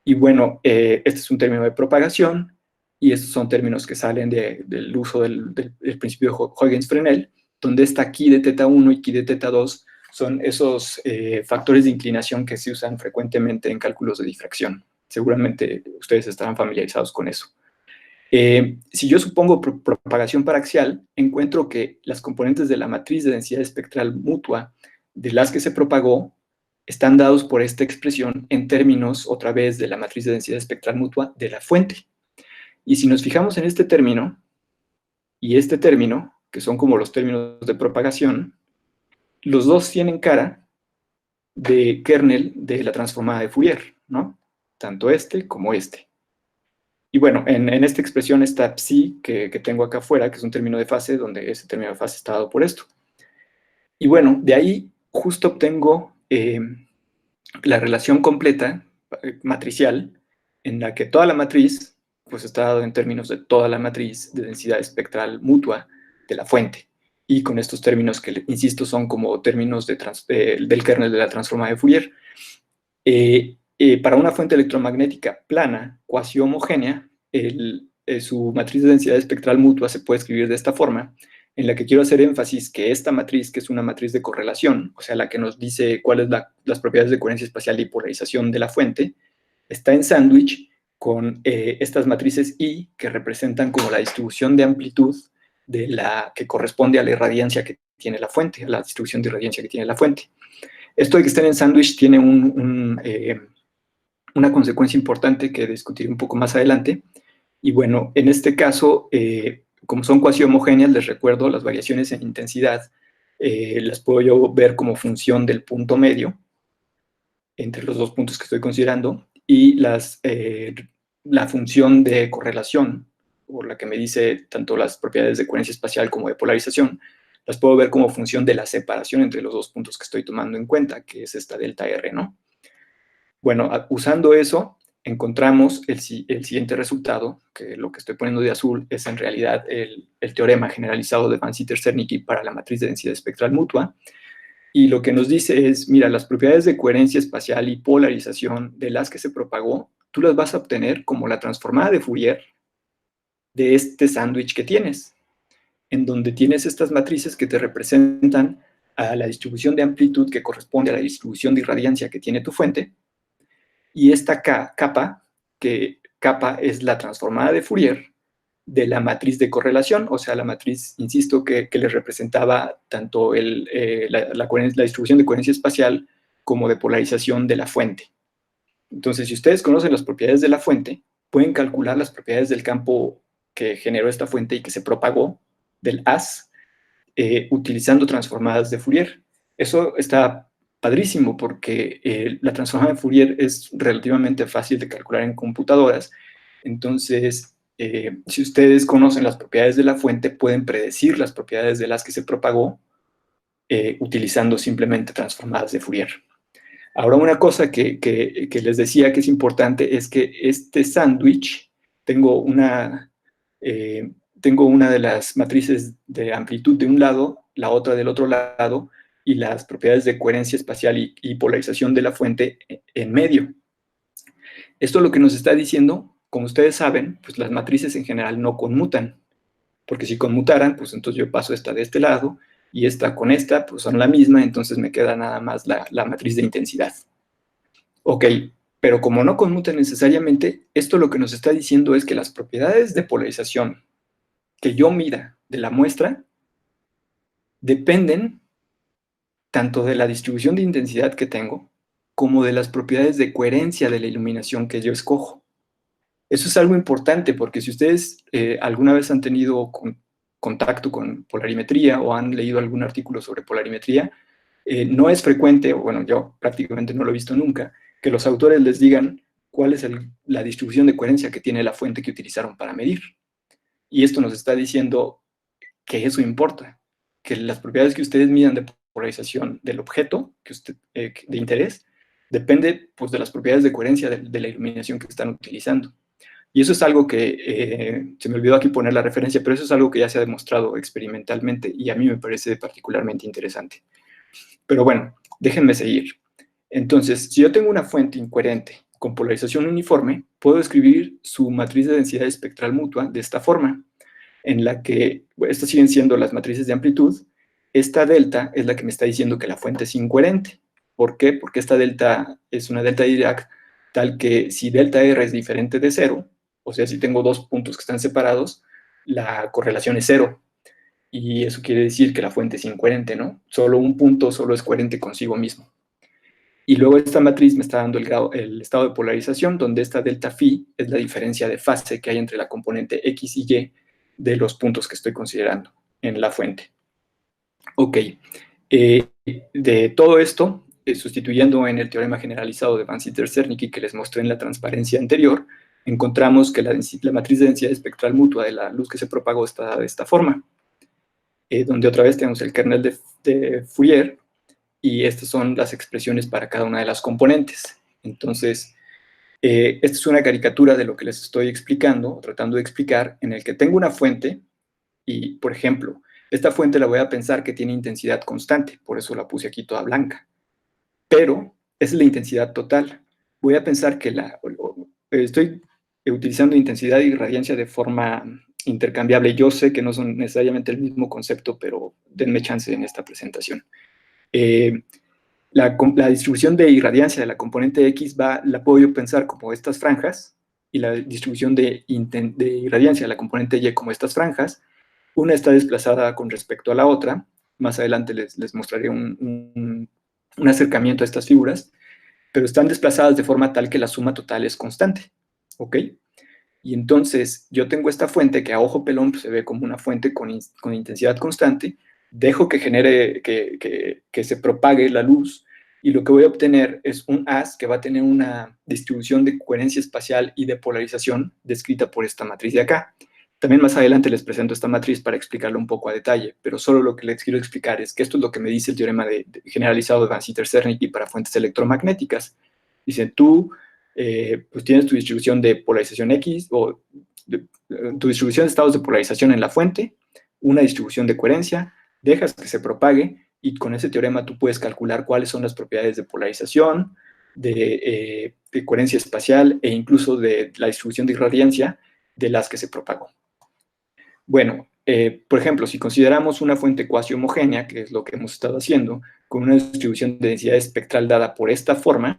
Y bueno, este es un término de propagación, y estos son términos que salen del uso del principio de Huygens-Fresnel, donde está chi de teta 1 y chi de teta 2 son esos factores de inclinación que se usan frecuentemente en cálculos de difracción. Seguramente ustedes estarán familiarizados con eso. Si yo supongo propagación paraxial, encuentro que las componentes de la matriz de densidad espectral mutua de las que se propagó están dados por esta expresión en términos, otra vez, de la matriz de densidad espectral mutua de la fuente. Y si nos fijamos en este término y este término, que son como los términos de propagación, los dos tienen cara de kernel de la transformada de Fourier, ¿no? Tanto este como este. Y bueno, en esta expresión está psi, que tengo acá afuera, que es un término de fase, donde ese término de fase está dado por esto. Y bueno, de ahí justo obtengo la relación completa, matricial, en la que toda la matriz, pues está dado en términos de toda la matriz de densidad espectral mutua de la fuente. Y con estos términos que, insisto, son como términos del kernel de la transformada de Fourier. Para una fuente electromagnética plana, cuasi homogénea, su matriz de densidad espectral mutua se puede escribir de esta forma, en la que quiero hacer énfasis que esta matriz, que es una matriz de correlación, o sea, la que nos dice cuáles son las propiedades de coherencia espacial y polarización de la fuente, está en sándwich con estas matrices I, que representan como la distribución de amplitud de la que corresponde a la irradiancia que tiene la fuente, a la distribución de irradiancia que tiene la fuente. Esto de que estén en sándwich tiene una consecuencia importante que discutiré un poco más adelante. Y bueno, en este caso, como son cuasi homogéneas, les recuerdo, las variaciones en intensidad las puedo yo ver como función del punto medio entre los dos puntos que estoy considerando, y la función de correlación, o la que me dice tanto las propiedades de coherencia espacial como de polarización, las puedo ver como función de la separación entre los dos puntos que estoy tomando en cuenta, que es esta delta R, ¿no? Bueno, usando eso, encontramos el siguiente resultado, que lo que estoy poniendo de azul es en realidad el teorema generalizado de Van Sitter-Zernike para la matriz de densidad espectral mutua, y lo que nos dice es, mira, las propiedades de coherencia espacial y polarización de las que se propagó, tú las vas a obtener como la transformada de Fourier de este sándwich que tienes, en donde tienes estas matrices que te representan a la distribución de amplitud que corresponde a la distribución de irradiancia que tiene tu fuente, y esta capa, que capa es la transformada de Fourier de la matriz de correlación, o sea, la matriz, insisto, que les representaba tanto la distribución de coherencia espacial como de polarización de la fuente. Entonces, si ustedes conocen las propiedades de la fuente, pueden calcular las propiedades del campo que generó esta fuente y que se propagó, del haz, utilizando transformadas de Fourier. Eso está padrísimo porque la transformada de Fourier es relativamente fácil de calcular en computadoras. Entonces, si ustedes conocen las propiedades de la fuente, pueden predecir las propiedades de las que se propagó utilizando simplemente transformadas de Fourier. Ahora, una cosa que les decía que es importante es que este sándwich, tengo una de las matrices de amplitud de un lado, la otra del otro lado, y las propiedades de coherencia espacial y polarización de la fuente en medio. Esto lo que nos está diciendo, como ustedes saben, pues las matrices en general no conmutan, porque si conmutaran, pues entonces yo paso esta de este lado, y esta con esta, pues son la misma, entonces me queda nada más la matriz de intensidad. Ok, pero como no conmutan necesariamente, esto lo que nos está diciendo es que las propiedades de polarización que yo mida de la muestra dependen tanto de la distribución de intensidad que tengo, como de las propiedades de coherencia de la iluminación que yo escojo. Eso es algo importante porque si ustedes alguna vez han tenido contacto con polarimetría o han leído algún artículo sobre polarimetría, no es frecuente, o bueno, yo prácticamente no lo he visto nunca, que los autores les digan cuál es la distribución de coherencia que tiene la fuente que utilizaron para medir. Y esto nos está diciendo que eso importa, que las propiedades que ustedes midan de polarización del objeto de interés depende pues, de las propiedades de coherencia de la iluminación que están utilizando. Y eso es algo que, se me olvidó aquí poner la referencia, pero eso es algo que ya se ha demostrado experimentalmente y a mí me parece particularmente interesante. Pero bueno, déjenme seguir. Entonces, si yo tengo una fuente incoherente con polarización uniforme, puedo escribir su matriz de densidad espectral mutua de esta forma, en la que, bueno, estas siguen siendo las matrices de amplitud. Esta delta es la que me está diciendo que la fuente es incoherente. ¿Por qué? Porque esta delta es una delta de Dirac tal que si delta R es diferente de 0, o sea, si tengo dos puntos que están separados, la correlación es 0. Y eso quiere decir que la fuente es incoherente, ¿no? Solo un punto solo es coherente consigo mismo. Y luego esta matriz me está dando el estado de polarización, donde esta delta phi es la diferencia de fase que hay entre la componente X y Y de los puntos que estoy considerando en la fuente. Ok. De todo esto, sustituyendo en el teorema generalizado de Van Sitter-Zernike que les mostré en la transparencia anterior, encontramos que la matriz de densidad espectral mutua de la luz que se propagó está de esta forma, donde otra vez tenemos el kernel de Fourier, y estas son las expresiones para cada una de las componentes. Entonces, esta es una caricatura de lo que les estoy explicando, o tratando de explicar, en el que tengo una fuente, y, por ejemplo, esta fuente la voy a pensar que tiene intensidad constante, por eso la puse aquí toda blanca. Pero esa es la intensidad total. Voy a pensar que estoy utilizando intensidad y radiancia de forma intercambiable. Yo sé que no son necesariamente el mismo concepto, pero denme chance en esta presentación. La distribución de irradiancia de la componente X la puedo yo pensar como estas franjas, y la distribución de irradiancia de la componente Y como estas franjas. Una está desplazada con respecto a la otra. Más adelante les mostraré un acercamiento a estas figuras, pero están desplazadas de forma tal que la suma total es constante, ¿ok? Y entonces yo tengo esta fuente que a ojo pelón pues, se ve como una fuente con intensidad constante, dejo que genere, que se propague la luz, y lo que voy a obtener es un haz que va a tener una distribución de coherencia espacial y de polarización descrita por esta matriz de acá. También más adelante les presento esta matriz para explicarlo un poco a detalle, pero solo lo que les quiero explicar es que esto es lo que me dice el teorema generalizado de Van Sitter-Zernike para fuentes electromagnéticas. Dicen, tú pues tienes tu distribución de polarización X, o tu distribución de estados de polarización en la fuente, una distribución de coherencia, dejas que se propague, y con ese teorema tú puedes calcular cuáles son las propiedades de polarización, de coherencia espacial, e incluso de la distribución de irradiancia de las que se propagó. Bueno, por ejemplo, si consideramos una fuente cuasi homogénea, que es lo que hemos estado haciendo, con una distribución de densidad espectral dada por esta forma,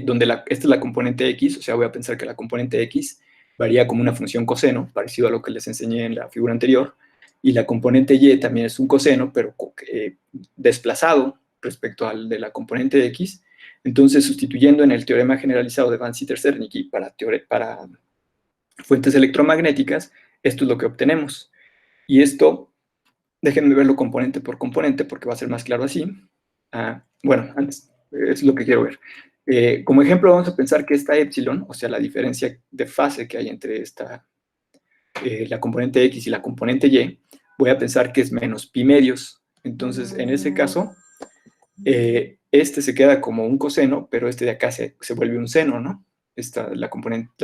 donde esta es la componente X, o sea, voy a pensar que la componente X varía como una función coseno, parecido a lo que les enseñé en la figura anterior, y la componente Y también es un coseno, pero desplazado respecto al de la componente X. Entonces, sustituyendo en el teorema generalizado de Van Sitter-Zernike para fuentes electromagnéticas, esto es lo que obtenemos. Y esto, déjenme verlo componente por componente, porque va a ser más claro así. Bueno, antes, es lo que quiero ver. Como ejemplo, vamos a pensar que esta epsilon, o sea, la diferencia de fase que hay entre la componente X y la componente Y, voy a pensar que es menos pi medios. Entonces, en ese caso, este se queda como un coseno, pero este de acá se vuelve un seno, ¿no? La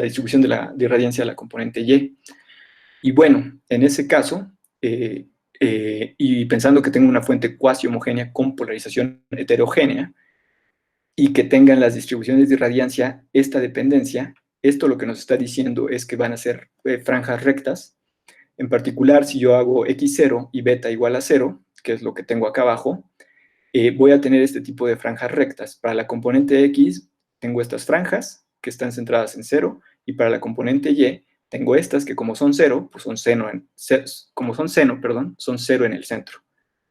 distribución de irradiancia de la componente Y. Y bueno, en ese caso, y pensando que tengo una fuente cuasi homogénea con polarización heterogénea, y que tengan las distribuciones de irradiancia esta dependencia, esto lo que nos está diciendo es que van a ser franjas rectas. En particular, si yo hago x0 y beta igual a 0, que es lo que tengo acá abajo, voy a tener este tipo de franjas rectas. Para la componente X tengo estas franjas que están centradas en 0, y para la componente Y tengo estas que como son 0, pues son seno, son 0 en el centro.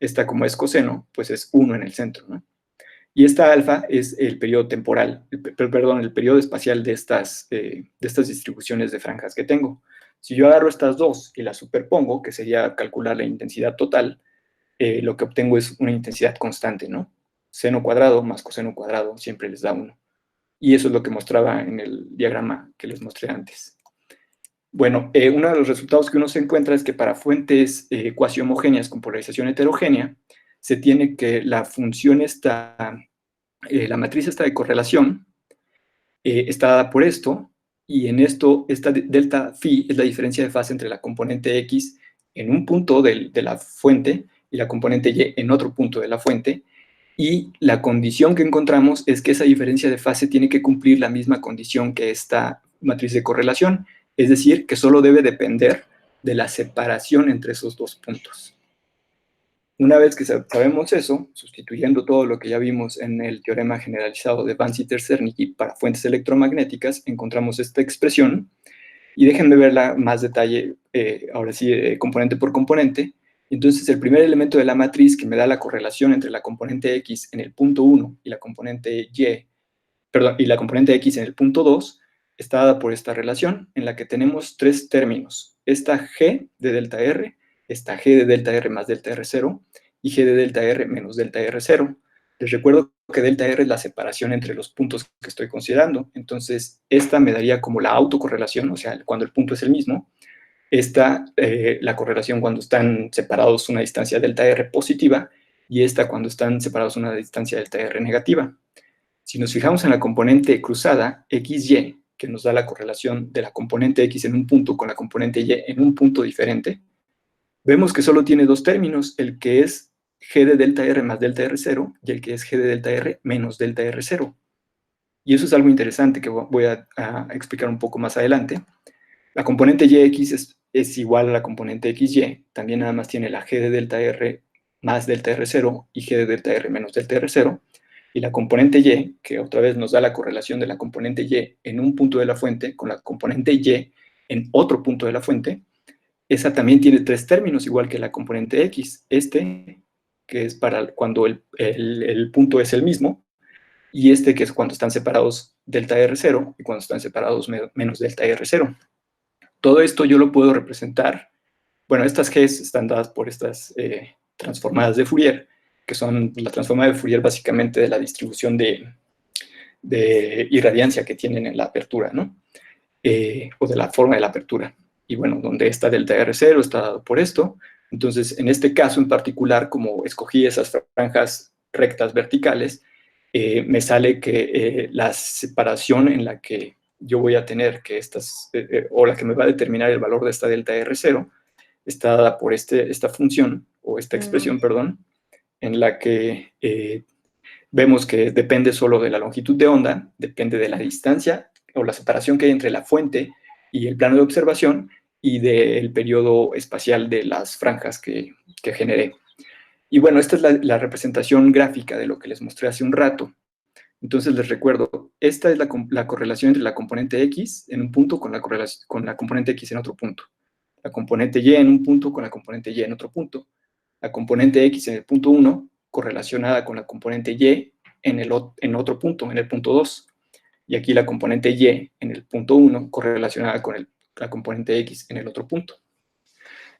Esta como es coseno, pues es 1 en el centro, ¿no? Y esta alfa es el periodo temporal, el periodo espacial de estas distribuciones de franjas que tengo. Si yo agarro estas dos y las superpongo, que sería calcular la intensidad total, lo que obtengo es una intensidad constante, ¿no? Seno cuadrado más coseno cuadrado siempre les da 1. Y eso es lo que mostraba en el diagrama que les mostré antes. Bueno, uno de los resultados que uno se encuentra es que para fuentes cuasi homogéneas con polarización heterogénea, se tiene que la función la matriz esta de correlación está dada por esto, y en esto, esta delta phi es la diferencia de fase entre la componente X en un punto de la fuente y la componente Y en otro punto de la fuente, y la condición que encontramos es que esa diferencia de fase tiene que cumplir la misma condición que esta matriz de correlación, es decir, que solo debe depender de la separación entre esos dos puntos. Una vez que sabemos eso, sustituyendo todo lo que ya vimos en el teorema generalizado de Banzheimer-Zernicki para fuentes electromagnéticas, encontramos esta expresión, y déjenme verla más detalle, ahora sí, componente por componente. Entonces, el primer elemento de la matriz que me da la correlación entre la componente X en el punto 1 y la componente Y, perdón, y la componente X en el punto 2, está dada por esta relación en la que tenemos tres términos. Esta G de delta R, esta G de delta R más delta R0 y G de delta R menos delta R0. Les recuerdo que delta R es la separación entre los puntos que estoy considerando. Entonces, esta me daría como la autocorrelación, o sea, cuando el punto es el mismo. Esta, la correlación cuando están separados una distancia delta R positiva, y esta cuando están separados una distancia delta R negativa. Si nos fijamos en la componente cruzada, XY, que nos da la correlación de la componente X en un punto con la componente Y en un punto diferente, vemos que solo tiene dos términos, el que es G de delta R más delta R0 y el que es G de delta R menos delta R0. Y eso es algo interesante que voy a explicar un poco más adelante. La componente YX es igual a la componente XY, también nada más tiene la G de delta R más delta R0 y G de delta R menos delta R0, y la componente Y, que otra vez nos da la correlación de la componente Y en un punto de la fuente con la componente Y en otro punto de la fuente, esa también tiene tres términos, igual que la componente X. Este, que es para cuando el punto es el mismo, y este, que es cuando están separados delta R0 y cuando están separados menos delta R0. Todo esto yo lo puedo representar, bueno, estas Gs están dadas por estas transformadas de Fourier, que son la transformada de Fourier básicamente de la distribución de irradiancia que tienen en la apertura, ¿no? O de la forma de la apertura. Y bueno, donde está delta R0 está dado por esto. Entonces, en este caso en particular, como escogí esas franjas rectas verticales, me sale que la separación en la que yo voy a tener que estas, o la que me va a determinar el valor de esta delta R0, está dada por esta función, o esta expresión, perdón, en la que vemos que depende solo de la longitud de onda, depende de la distancia o la separación que hay entre la fuente y el plano de observación y del periodo espacial de las franjas que generé. Y bueno, esta es la representación gráfica de lo que les mostré hace un rato. Entonces les recuerdo, esta es la correlación entre la componente X en un punto con la componente X en otro punto. La componente Y en un punto con la componente Y en otro punto. La componente X en el punto 1 correlacionada con la componente Y en otro punto, en el punto 2. Y aquí la componente Y en el punto 1 correlacionada con la componente X en el otro punto.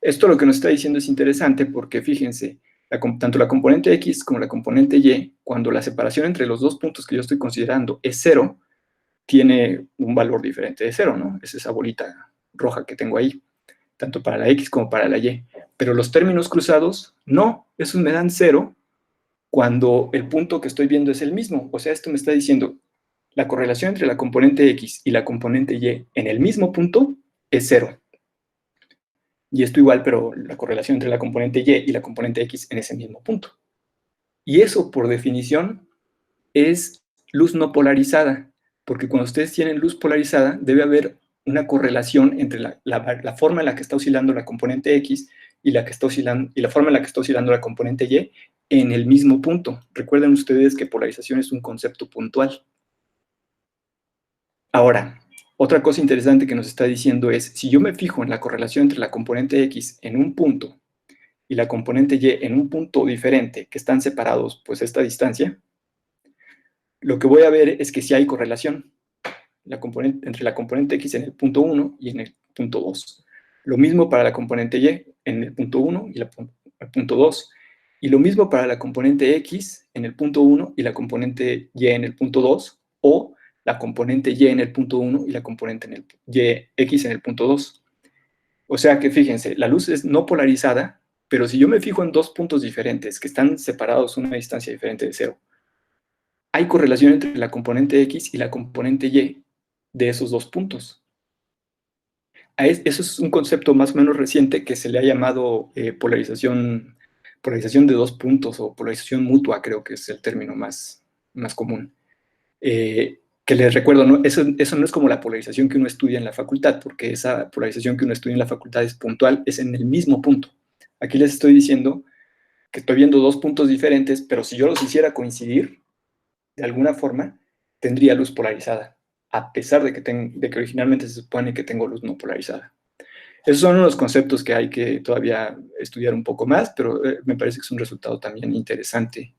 Esto lo que nos está diciendo es interesante porque, fíjense, tanto la componente X como la componente Y, cuando la separación entre los dos puntos que yo estoy considerando es 0, tiene un valor diferente de 0, ¿no? Es esa bolita roja que tengo ahí, tanto para la X como para la Y. Pero los términos cruzados, no, esos me dan 0 cuando el punto que estoy viendo es el mismo. O sea, esto me está diciendo, la correlación entre la componente X y la componente Y en el mismo punto es 0. Y esto igual, pero la correlación entre la componente Y y la componente X en ese mismo punto. Y eso, por definición, es luz no polarizada, porque cuando ustedes tienen luz polarizada, debe haber una correlación entre la forma en la que está oscilando la componente X y la forma en la que está oscilando la componente Y en el mismo punto. Recuerden ustedes que polarización es un concepto puntual. Ahora, otra cosa interesante que nos está diciendo es, si yo me fijo en la correlación entre la componente X en un punto y la componente Y en un punto diferente, que están separados, pues esta distancia, lo que voy a ver es que sí hay correlación entre la componente X en el punto 1 y en el punto 2. Lo mismo para la componente Y en el punto 1 y el punto 2. Y lo mismo para la componente X en el punto 1 y la componente Y en el punto 2, o la componente Y en el punto 1 y la componente X en el punto 2. O sea que fíjense, la luz es no polarizada, pero si yo me fijo en dos puntos diferentes que están separados a una distancia diferente de 0, hay correlación entre la componente X y la componente Y de esos dos puntos. Eso es un concepto más o menos reciente que se le ha llamado polarización de dos puntos, o polarización mutua, creo que es el término más común. Que les recuerdo, ¿no? Eso no es como la polarización que uno estudia en la facultad, porque esa polarización que uno estudia en la facultad es puntual, es en el mismo punto. Aquí les estoy diciendo que estoy viendo dos puntos diferentes, pero si yo los hiciera coincidir, de alguna forma, tendría luz polarizada, a pesar de que originalmente se supone que tengo luz no polarizada. Esos son unos conceptos que hay que todavía estudiar un poco más, pero me parece que es un resultado también interesante.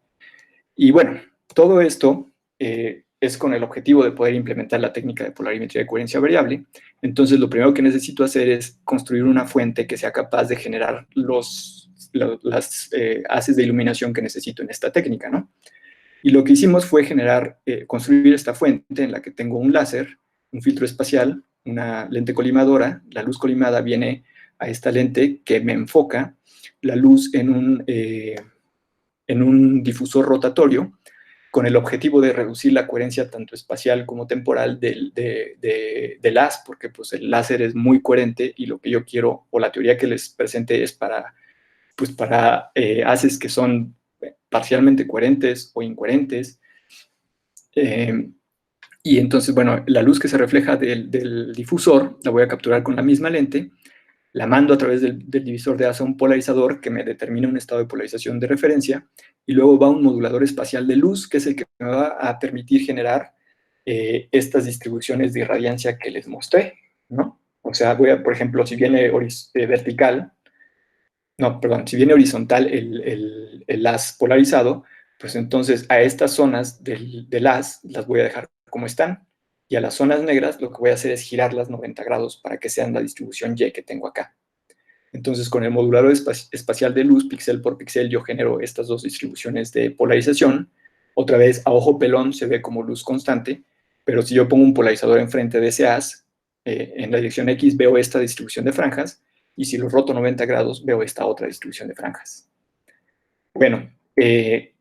Y bueno, todo esto es con el objetivo de poder implementar la técnica de polarimetría de coherencia variable. Entonces, lo primero que necesito hacer es construir una fuente que sea capaz de generar las haces de iluminación que necesito en esta técnica, ¿no? Y lo que hicimos fue construir esta fuente en la que tengo un láser, un filtro espacial, una lente colimadora. La luz colimada viene a esta lente que me enfoca la luz en un difusor rotatorio con el objetivo de reducir la coherencia tanto espacial como temporal del haz, porque pues, el láser es muy coherente y lo que yo quiero, o la teoría que les presenté es para haces que son parcialmente coherentes o incoherentes. Y entonces, bueno, la luz que se refleja del difusor la voy a capturar con la misma lente, la mando a través del divisor de haz a un polarizador que me determina un estado de polarización de referencia, y luego va un modulador espacial de luz, que es el que me va a permitir generar estas distribuciones de irradiancia que les mostré, ¿no? O sea, por ejemplo, si viene vertical, no, perdón, si viene horizontal el haz polarizado, pues entonces a estas zonas del haz las voy a dejar como están, y a las zonas negras lo que voy a hacer es girarlas 90 grados para que sean la distribución Y que tengo acá. Entonces, con el modulador espacial de luz, píxel por píxel, yo genero estas dos distribuciones de polarización. Otra vez, a ojo pelón se ve como luz constante, pero si yo pongo un polarizador enfrente de ese haz, en la dirección X veo esta distribución de franjas, y si lo roto 90 grados, veo esta otra distribución de franjas. Bueno, de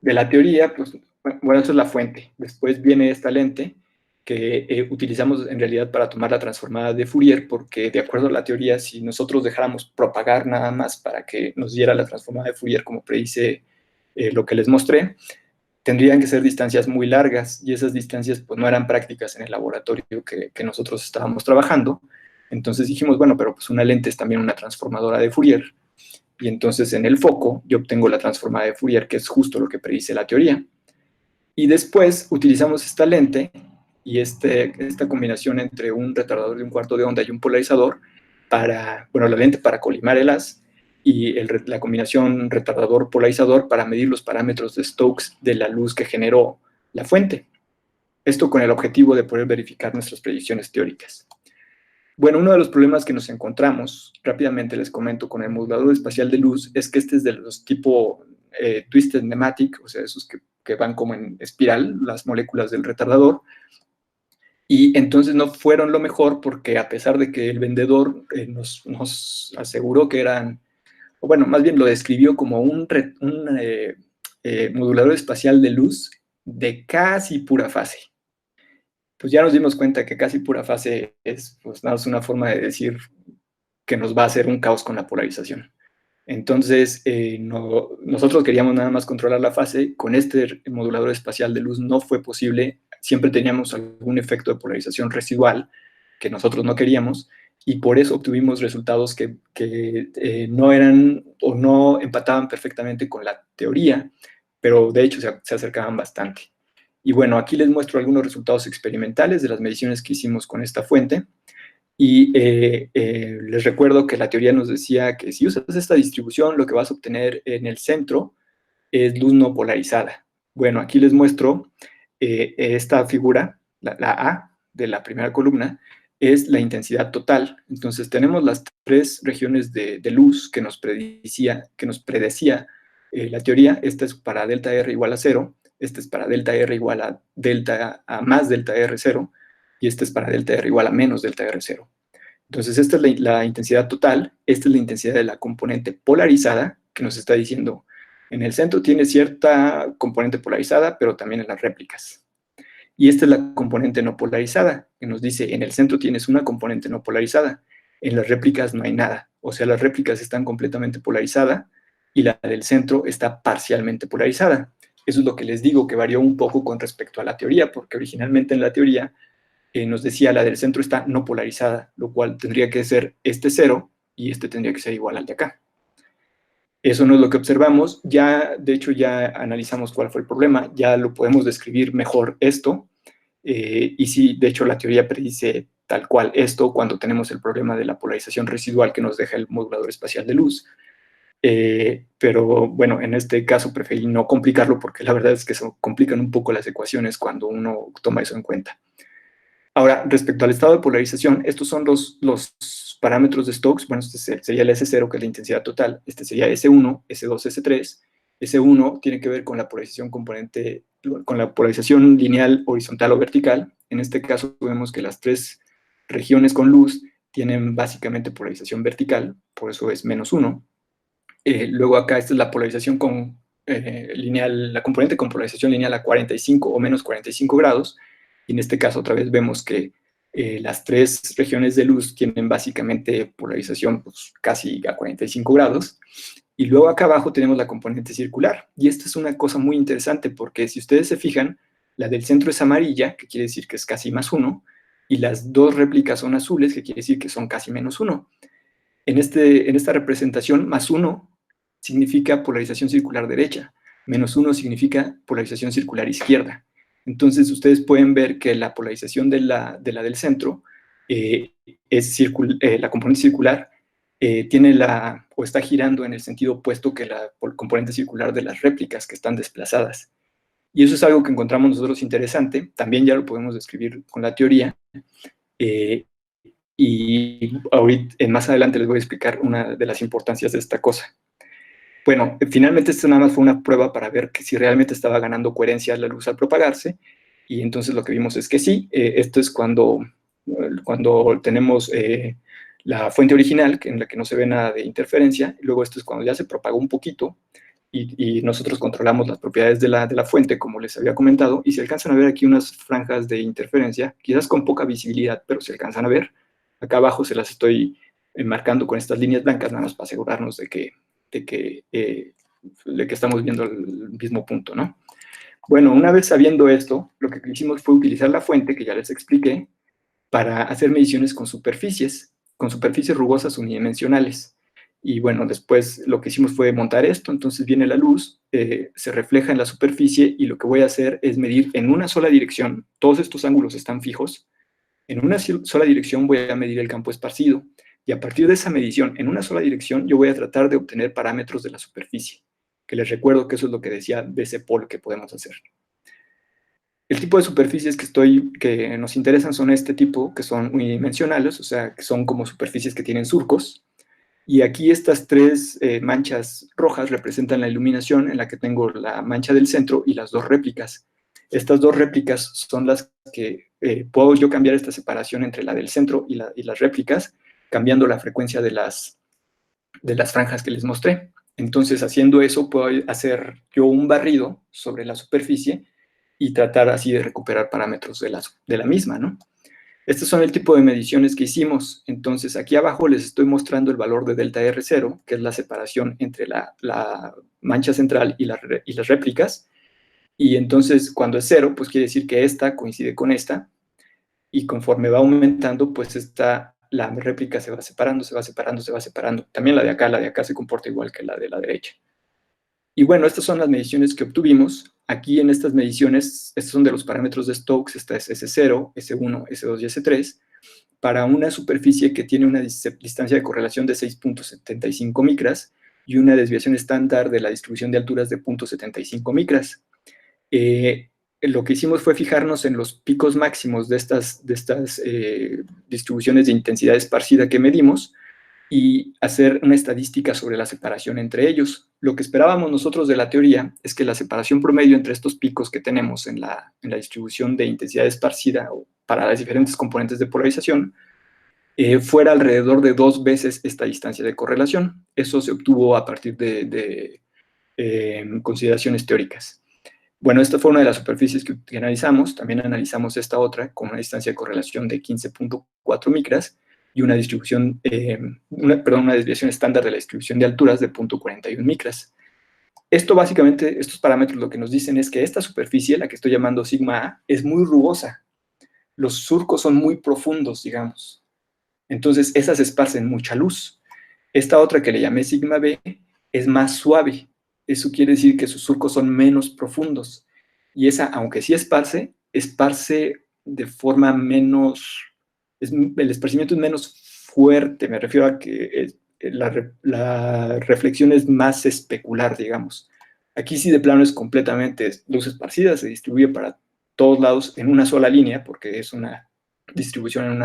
la teoría, pues, bueno, esto es la fuente. Después viene esta lente que utilizamos en realidad para tomar la transformada de Fourier, porque de acuerdo a la teoría, si nosotros dejáramos propagar nada más para que nos diera la transformada de Fourier, como predice lo que les mostré, tendrían que ser distancias muy largas, y esas distancias pues no eran prácticas en el laboratorio que nosotros estábamos trabajando. Entonces dijimos, bueno, pero pues una lente es también una transformadora de Fourier, y entonces en el foco yo obtengo la transformada de Fourier, que es justo lo que predice la teoría. Y después utilizamos esta lente y esta combinación entre un retardador de un cuarto de onda y un polarizador la lente para colimar el haz, y la combinación retardador-polarizador para medir los parámetros de Stokes de la luz que generó la fuente. Esto con el objetivo de poder verificar nuestras predicciones teóricas. Bueno, uno de los problemas que nos encontramos, rápidamente les comento, con el modulador espacial de luz, es que este es de los tipo Twisted Nematic, o sea, esos que van como en espiral, las moléculas del retardador, y entonces no fueron lo mejor, porque a pesar de que el vendedor nos aseguró que eran, o bueno, más bien lo describió como un modulador espacial de luz de casi pura fase. Pues ya nos dimos cuenta que casi pura fase es pues nada más una forma de decir que nos va a hacer un caos con la polarización. Entonces, nosotros queríamos nada más controlar la fase. Con este modulador espacial de luz no fue posible. Siempre teníamos algún efecto de polarización residual que nosotros no queríamos, y por eso obtuvimos resultados que no eran o no empataban perfectamente con la teoría, pero de hecho se acercaban bastante. Y bueno, aquí les muestro algunos resultados experimentales de las mediciones que hicimos con esta fuente. Y les recuerdo que la teoría nos decía que si usas esta distribución, lo que vas a obtener en el centro es luz no polarizada. Bueno, aquí les muestro esta figura, la A de la primera columna, es la intensidad total. Entonces tenemos las tres regiones de luz que nos predecía la teoría. Esta es para delta R igual a 0, esta es para delta R igual a más delta R 0, y esta es para delta R igual a menos delta R 0. Entonces esta es la intensidad total, esta es la intensidad de la componente polarizada, que nos está diciendo, en el centro tiene cierta componente polarizada, pero también en las réplicas. Y esta es la componente no polarizada, que nos dice, en el centro tienes una componente no polarizada, en las réplicas no hay nada. O sea, las réplicas están completamente polarizadas y la del centro está parcialmente polarizada. Eso es lo que les digo, que varió un poco con respecto a la teoría, porque originalmente en la teoría nos decía la del centro está no polarizada, lo cual tendría que ser este 0 y este tendría que ser igual al de acá. Eso no es lo que observamos. Ya, de hecho, ya analizamos cuál fue el problema, ya lo podemos describir mejor esto, y sí, de hecho, la teoría predice tal cual esto cuando tenemos el problema de la polarización residual que nos deja el modulador espacial de luz. Pero bueno, en este caso preferí no complicarlo porque la verdad es que se complican un poco las ecuaciones cuando uno toma eso en cuenta. Ahora, respecto al estado de polarización, estos son los parámetros de Stokes. Bueno, este sería el S0, que es la intensidad total. Este sería S1, S2, S3. S1 tiene que ver con la polarización componente, con la polarización lineal, horizontal o vertical. En este caso vemos que las tres regiones con luz tienen básicamente polarización vertical, por eso es -1. Luego acá esta es la polarización con lineal, la componente con polarización lineal a 45 o menos 45 grados. Y en este caso otra vez vemos que las tres regiones de luz tienen básicamente polarización pues, casi a 45 grados. Y luego acá abajo tenemos la componente circular. Y esta es una cosa muy interesante porque si ustedes se fijan, la del centro es amarilla, que quiere decir que es casi +1, y las dos réplicas son azules, que quiere decir que son casi -1. En esta representación, +1 significa polarización circular derecha, -1 significa polarización circular izquierda. Entonces, ustedes pueden ver que la polarización de la del centro la componente circular tiene o está girando en el sentido opuesto que la componente circular de las réplicas que están desplazadas. Y eso es algo que encontramos nosotros interesante. También ya lo podemos describir con la teoría. Y ahorita, más adelante les voy a explicar una de las importancias de esta cosa. Bueno, finalmente esto nada más fue una prueba para ver que si realmente estaba ganando coherencia la luz al propagarse, y entonces lo que vimos es que sí. Esto es cuando tenemos la fuente original, en la que no se ve nada de interferencia, y luego esto es cuando ya se propagó un poquito, y nosotros controlamos las propiedades de la fuente, como les había comentado, y se alcanzan a ver aquí unas franjas de interferencia, quizás con poca visibilidad, pero se alcanzan a ver. Acá abajo se las estoy marcando con estas líneas blancas, nada más para asegurarnos de que estamos viendo el mismo punto, ¿no? Bueno, una vez sabiendo esto, lo que hicimos fue utilizar la fuente, que ya les expliqué, para hacer mediciones con superficies rugosas unidimensionales. Y bueno, después lo que hicimos fue montar esto. Entonces viene la luz, se refleja en la superficie, y lo que voy a hacer es medir en una sola dirección. Todos estos ángulos están fijos. En una sola dirección voy a medir el campo esparcido, y a partir de esa medición en una sola dirección yo voy a tratar de obtener parámetros de la superficie, que les recuerdo que eso es lo que decía de ese polo que podemos hacer. El tipo de superficies que nos interesan son este tipo, que son unidimensionales, o sea, que son como superficies que tienen surcos. Y aquí estas tres manchas rojas representan la iluminación, en la que tengo la mancha del centro y las dos réplicas. Estas dos réplicas son las que puedo yo cambiar esta separación entre la del centro y las réplicas, cambiando la frecuencia de las franjas que les mostré. Entonces, haciendo eso, puedo hacer yo un barrido sobre la superficie y tratar así de recuperar parámetros de la misma, ¿no? Estos son el tipo de mediciones que hicimos. Entonces, aquí abajo les estoy mostrando el valor de delta R0, que es la separación entre la mancha central y las réplicas. Y entonces, cuando es 0, pues quiere decir que esta coincide con esta. Y conforme va aumentando, pues la réplica se va separando, se va separando, se va separando. También la de acá se comporta igual que la de la derecha. Y bueno, estas son las mediciones que obtuvimos. Aquí en estas mediciones, estos son de los parámetros de Stokes. Esta es S0, S1, S2 y S3, para una superficie que tiene una distancia de correlación de 6.75 micras y una desviación estándar de la distribución de alturas de 0.75 micras. Lo que hicimos fue fijarnos en los picos máximos de estas distribuciones de intensidad esparcida que medimos, y hacer una estadística sobre la separación entre ellos. Lo que esperábamos nosotros de la teoría es que la separación promedio entre estos picos que tenemos en la distribución de intensidad esparcida para las diferentes componentes de polarización fuera alrededor de 2 veces esta distancia de correlación. Eso se obtuvo a partir de consideraciones teóricas. Bueno, esta fue una de las superficies que analizamos. También analizamos esta otra con una distancia de correlación de 15.4 micras y una distribución, una desviación estándar de la distribución de alturas de 0.41 micras. Básicamente, estos parámetros lo que nos dicen es que esta superficie, la que estoy llamando sigma A, es muy rugosa. Los surcos son muy profundos, digamos. Entonces, esas esparcen mucha luz. Esta otra que le llamé sigma B es más suave. Eso quiere decir que sus surcos son menos profundos. Y esa, aunque sí esparce de forma menos, el esparcimiento es menos fuerte, me refiero a que la reflexión es más especular, digamos. Aquí sí de plano es completamente luz esparcida, se distribuye para todos lados en una sola línea, porque es una distribución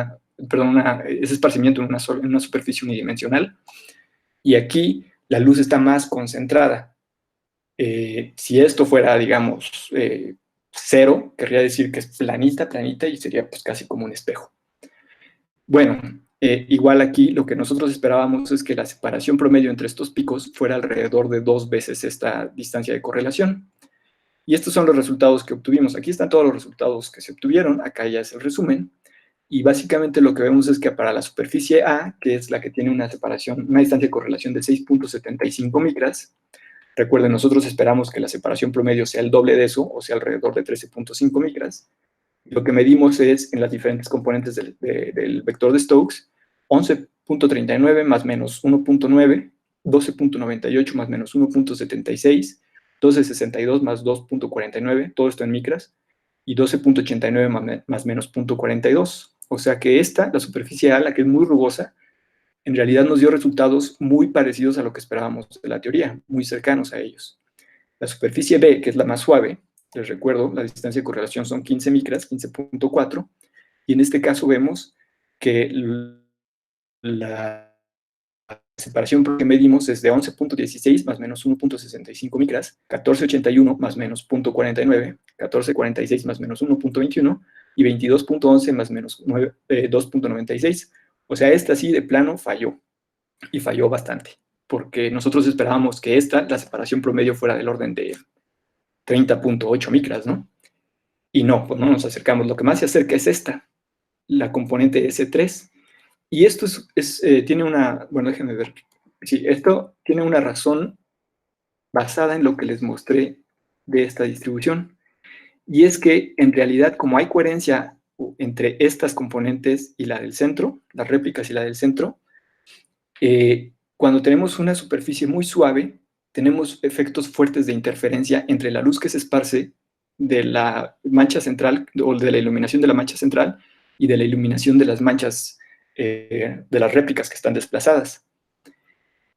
es esparcimiento en una superficie unidimensional. Y aquí la luz está más concentrada. Si esto fuera, digamos, cero, querría decir que es planita, planita, y sería pues casi como un espejo. Bueno, igual aquí lo que nosotros esperábamos es que la separación promedio entre estos picos fuera alrededor de 2 veces esta distancia de correlación. Y estos son los resultados que obtuvimos. Aquí están todos los resultados que se obtuvieron, acá ya es el resumen. Y básicamente lo que vemos es que para la superficie A, que es la que tiene una distancia de correlación de 6.75 micras, recuerden, nosotros esperamos que la separación promedio sea el doble de eso, o sea, alrededor de 13.5 micras. Lo que medimos es, en las diferentes componentes del vector de Stokes, 11.39 más menos 1.9, 12.98 más menos 1.76, 12.62 más 2.49, todo esto en micras, y 12.89 más menos 0.42. O sea que esta, la superficie A, la que es muy rugosa, en realidad nos dio resultados muy parecidos a lo que esperábamos de la teoría, muy cercanos a ellos. La superficie B, que es la más suave, les recuerdo, la distancia de correlación son 15 micras, 15.4, y en este caso vemos que la separación que medimos es de 11.16 más menos 1.65 micras, 14.81 más menos 0.49, 14.46 más menos 1.21 y 22.11 más menos 2.96. O sea, esta sí de plano falló, y falló bastante, porque nosotros esperábamos que la separación promedio fuera del orden de 30.8 micras, ¿no? Y no, pues no nos acercamos. Lo que más se acerca es esta, la componente S3. Y esto tiene una, bueno, déjenme ver. Sí, esto tiene una razón basada en lo que les mostré de esta distribución. Y es que, en realidad, como hay coherencia entre estas componentes y la del centro, las réplicas y la del centro, cuando tenemos una superficie muy suave, tenemos efectos fuertes de interferencia entre la luz que se esparce de la mancha central, o de la iluminación de la mancha central, y de la iluminación de las manchas de las réplicas que están desplazadas.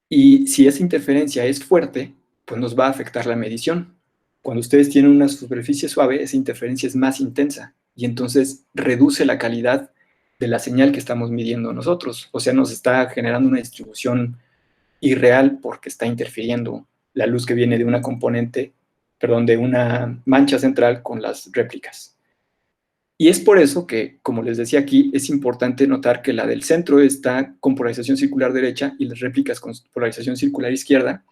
Y si esa interferencia es fuerte, pues nos va a afectar la medición. Cuando ustedes tienen una superficie suave, esa interferencia es más intensa, y entonces reduce la calidad de la señal que estamos midiendo nosotros. O sea, nos está generando una distribución irreal porque está interfiriendo la luz que viene de una componente, perdón, de una mancha central con las réplicas. Y es por eso que, como les decía aquí, es importante notar que la del centro está con polarización circular derecha y las réplicas con polarización circular izquierda.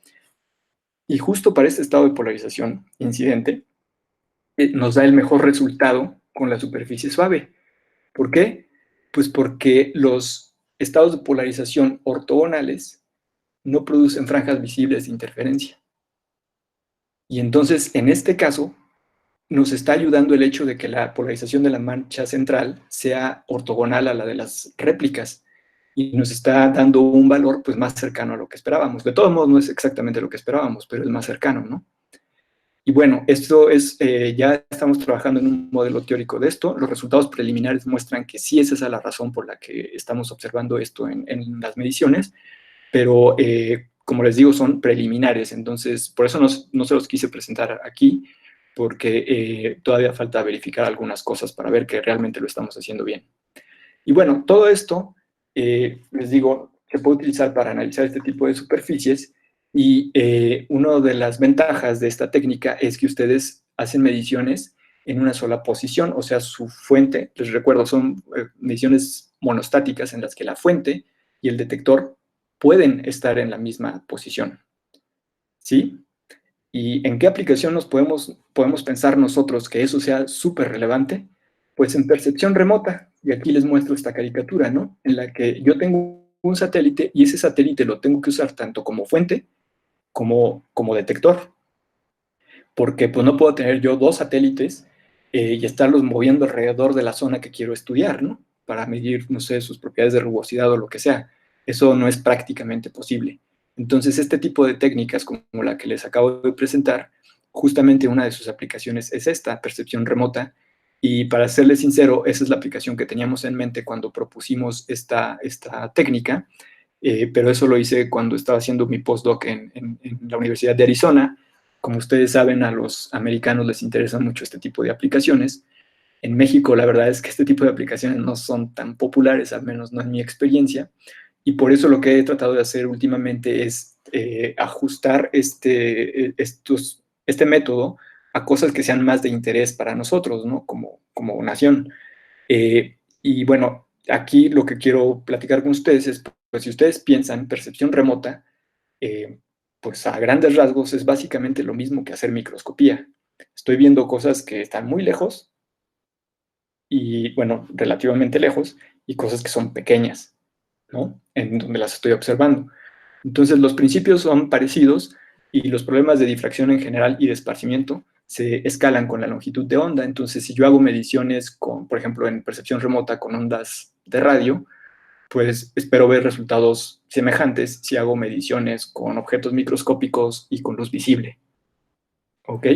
Y justo para este estado de polarización incidente, nos da el mejor resultado con la superficie suave. ¿Por qué? Pues porque los estados de polarización ortogonales no producen franjas visibles de interferencia. Y entonces, en este caso, nos está ayudando el hecho de que la polarización de la mancha central sea ortogonal a la de las réplicas, y nos está dando un valor pues más cercano a lo que esperábamos. De todos modos, no es exactamente lo que esperábamos, pero es más cercano, ¿no? Y bueno, esto es, ya estamos trabajando en un modelo teórico de esto. Los resultados preliminares muestran que sí es esa la razón por la que estamos observando esto en las mediciones, pero como les digo, son preliminares, entonces por eso no se los quise presentar aquí, porque todavía falta verificar algunas cosas para ver que realmente lo estamos haciendo bien. Y bueno, todo esto, les digo, se puede utilizar para analizar este tipo de superficies, y una de las ventajas de esta técnica es que ustedes hacen mediciones en una sola posición, o sea, su fuente, les recuerdo, son mediciones monostáticas en las que la fuente y el detector pueden estar en la misma posición, ¿sí? ¿Y en qué aplicación podemos pensar nosotros que eso sea súper relevante? Pues en percepción remota, y aquí les muestro esta caricatura, ¿no? En la que yo tengo un satélite, y ese satélite lo tengo que usar tanto como fuente como detector, porque pues no puedo tener yo dos satélites y estarlos moviendo alrededor de la zona que quiero estudiar, ¿no? Para medir, no sé, sus propiedades de rugosidad o lo que sea. Eso no es prácticamente posible. Entonces, este tipo de técnicas, como la que les acabo de presentar, justamente una de sus aplicaciones es esta, percepción remota, y para serles sincero, esa es la aplicación que teníamos en mente cuando propusimos esta técnica, pero eso lo hice cuando estaba haciendo mi postdoc en la Universidad de Arizona. Como ustedes saben, a los americanos les interesa mucho este tipo de aplicaciones. En México, la verdad es que este tipo de aplicaciones no son tan populares, al menos no en mi experiencia, y por eso lo que he tratado de hacer últimamente es ajustar este método a cosas que sean más de interés para nosotros, ¿no? Como nación. Y bueno, aquí lo que quiero platicar con ustedes es, pues si ustedes piensan percepción remota, eh, pues a grandes rasgos es básicamente lo mismo que hacer microscopía. Estoy viendo cosas que están muy lejos y, bueno, relativamente lejos, y cosas que son pequeñas, ¿no? En donde las estoy observando. Entonces, los principios son parecidos y los problemas de difracción en general y de esparcimiento se escalan con la longitud de onda. Entonces, si yo hago mediciones con, por ejemplo, en percepción remota con ondas de radio, pues espero ver resultados semejantes si hago mediciones con objetos microscópicos y con luz visible. ¿Ok?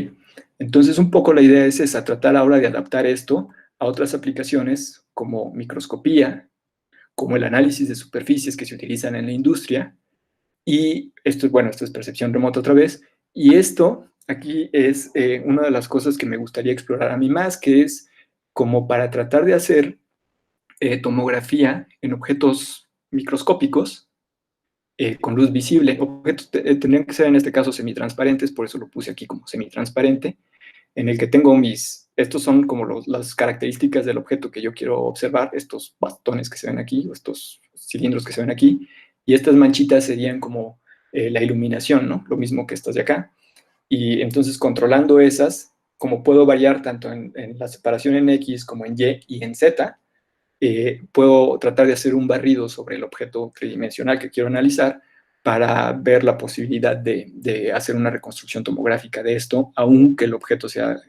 Entonces, un poco la idea es esa, tratar ahora de adaptar esto a otras aplicaciones como microscopía, como el análisis de superficies que se utilizan en la industria. Y esto, bueno, esto es percepción remota otra vez. Y esto aquí es una de las cosas que me gustaría explorar a mí más, que es como para tratar de hacer tomografía en objetos microscópicos con luz visible. Objetos tendrían que ser en este caso semitransparentes, por eso lo puse aquí como semitransparente, en el que tengo estos son como las características del objeto que yo quiero observar, estos bastones que se ven aquí, o estos cilindros que se ven aquí, y estas manchitas serían como la iluminación, ¿no? Lo mismo que estas de acá. Y entonces controlando esas, como puedo variar tanto en la separación en X como en Y y en Z, puedo tratar de hacer un barrido sobre el objeto tridimensional que quiero analizar para ver la posibilidad de hacer una reconstrucción tomográfica de esto, aunque el objeto sea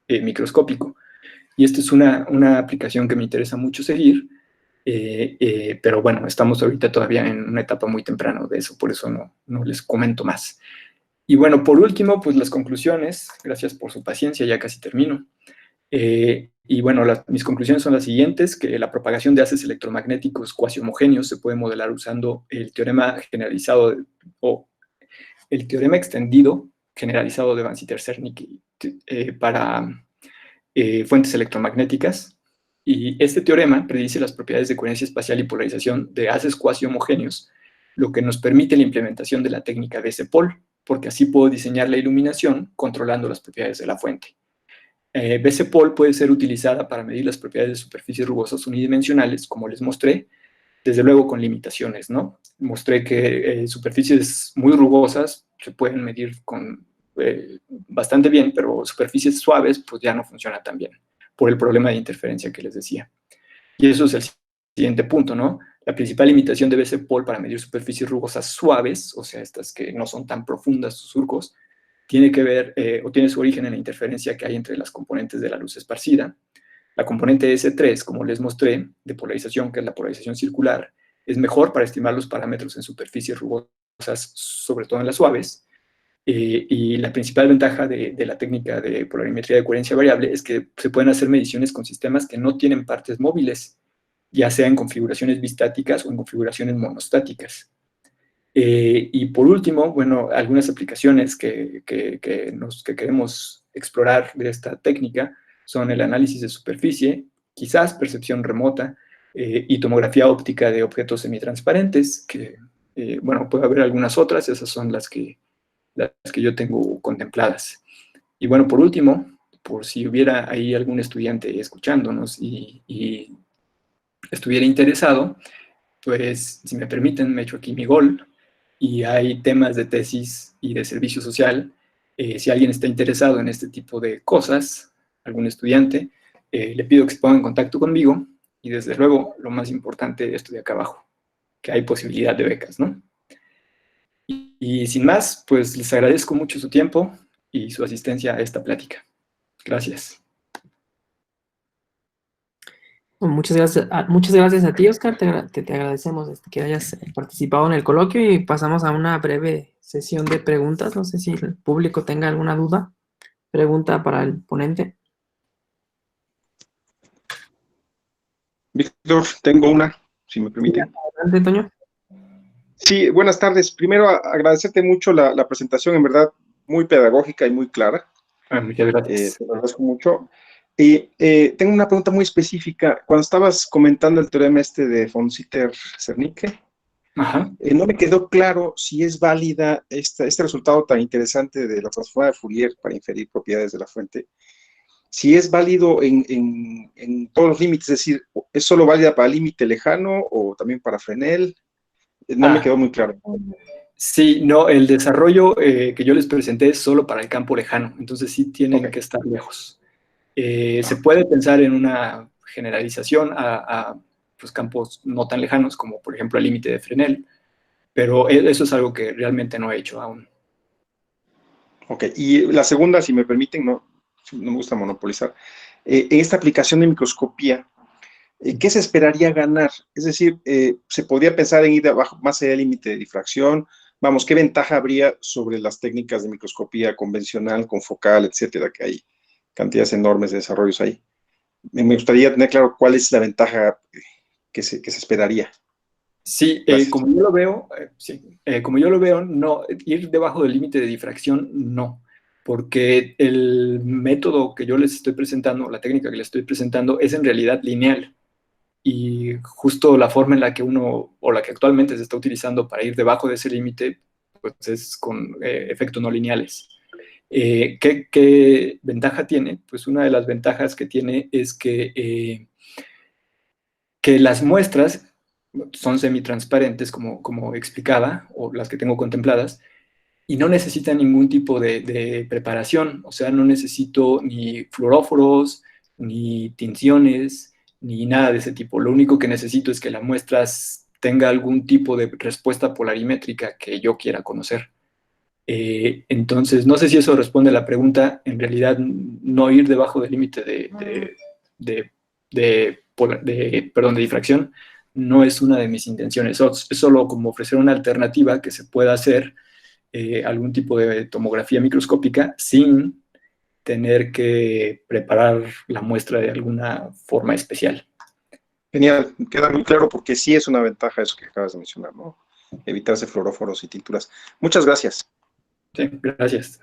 microscópico. Y esta es una aplicación que me interesa mucho seguir, pero bueno, estamos ahorita todavía en una etapa muy temprana de eso, por eso no les comento más. Y bueno, por último, pues las conclusiones. Gracias por su paciencia, ya casi termino. Y bueno, mis conclusiones son las siguientes, que la propagación de haces electromagnéticos cuasi homogéneos se puede modelar usando el teorema generalizado o el teorema extendido generalizado de Van Citter-Zernick para fuentes electromagnéticas. Y este teorema predice las propiedades de coherencia espacial y polarización de haces cuasi homogéneos, lo que nos permite la implementación de la técnica de BC-Pol, porque así puedo diseñar la iluminación controlando las propiedades de la fuente. BC-Pol puede ser utilizada para medir las propiedades de superficies rugosas unidimensionales, como les mostré, desde luego con limitaciones, ¿no? Mostré que superficies muy rugosas se pueden medir bastante bien, pero superficies suaves pues ya no funciona tan bien, por el problema de interferencia que les decía. Y eso es el siguiente punto, ¿no? La principal limitación de BC-Pol para medir superficies rugosas suaves, o sea, estas que no son tan profundas sus surcos, tiene que ver o tiene su origen en la interferencia que hay entre las componentes de la luz esparcida. La componente S3, como les mostré, de polarización, que es la polarización circular, es mejor para estimar los parámetros en superficies rugosas, sobre todo en las suaves. Y la principal ventaja de la técnica de polarimetría de coherencia variable es que se pueden hacer mediciones con sistemas que no tienen partes móviles, ya sea en configuraciones bistáticas o en configuraciones monostáticas. Y por último, bueno, algunas aplicaciones que queremos explorar de esta técnica son el análisis de superficie, quizás percepción remota y tomografía óptica de objetos semitransparentes, que, bueno, puede haber algunas otras, esas son las que yo tengo contempladas. Y bueno, por último, por si hubiera ahí algún estudiante escuchándonos y estuviera interesado, pues si me permiten, me echo aquí mi gol y hay temas de tesis y de servicio social. Si alguien está interesado en este tipo de cosas, algún estudiante, le pido que se ponga en contacto conmigo y desde luego lo más importante esto de acá abajo, que hay posibilidad de becas, ¿no? Y sin más, pues les agradezco mucho su tiempo y su asistencia a esta plática. Gracias. Muchas gracias a ti, Oscar. Te agradecemos que hayas participado en el coloquio y pasamos a una breve sesión de preguntas. No sé si el público tenga alguna duda. Pregunta para el ponente. Víctor, tengo una, si me permiten. Adelante, Toño. Sí, buenas tardes. Primero, agradecerte mucho la presentación, en verdad, muy pedagógica y muy clara. Muchas gracias. Te lo agradezco mucho. Y tengo una pregunta muy específica. Cuando estabas comentando el teorema este de von Sitter-Zernike, no me quedó claro si es válida este resultado tan interesante de la transformada de Fourier para inferir propiedades de la fuente, si es válido en todos los límites, es decir, ¿es solo válida para límite lejano o también para Fresnel? No me quedó muy claro. Sí, no, el desarrollo que yo les presenté es solo para el campo lejano, entonces sí tienen que estar lejos. Se puede pensar en una generalización a pues, campos no tan lejanos, como por ejemplo el límite de Fresnel, pero eso es algo que realmente no he hecho aún. Ok, y la segunda, si me permiten, no me gusta monopolizar. En esta aplicación de microscopía, ¿qué se esperaría ganar? Es decir, ¿se podría pensar en ir abajo, más allá del límite de difracción? Vamos, ¿qué ventaja habría sobre las técnicas de microscopía convencional, confocal, etcétera, que hay cantidades enormes de desarrollos ahí? Me gustaría tener claro cuál es la ventaja que se esperaría. Sí, como yo lo veo, no, ir debajo del límite de difracción, no, porque el método que yo les estoy presentando, la técnica que les estoy presentando, es en realidad lineal. Y justo la forma en la que uno, o la que actualmente se está utilizando para ir debajo de ese límite, pues es con efectos no lineales. ¿Qué ventaja tiene? Pues una de las ventajas que tiene es que las muestras son semitransparentes, como explicaba, o las que tengo contempladas, y no necesitan ningún tipo de preparación, o sea, no necesito ni fluoróforos, ni tinciones, ni nada de ese tipo. Lo único que necesito es que la muestra tenga algún tipo de respuesta polarimétrica que yo quiera conocer. Entonces, no sé si eso responde a la pregunta. En realidad, no ir debajo del límite de difracción no es una de mis intenciones. Es solo como ofrecer una alternativa que se pueda hacer algún tipo de tomografía microscópica sin tener que preparar la muestra de alguna forma especial. Genial, queda muy claro porque sí es una ventaja eso que acabas de mencionar, ¿no? Evitarse fluoróforos y tinturas. Muchas gracias. Sí, gracias.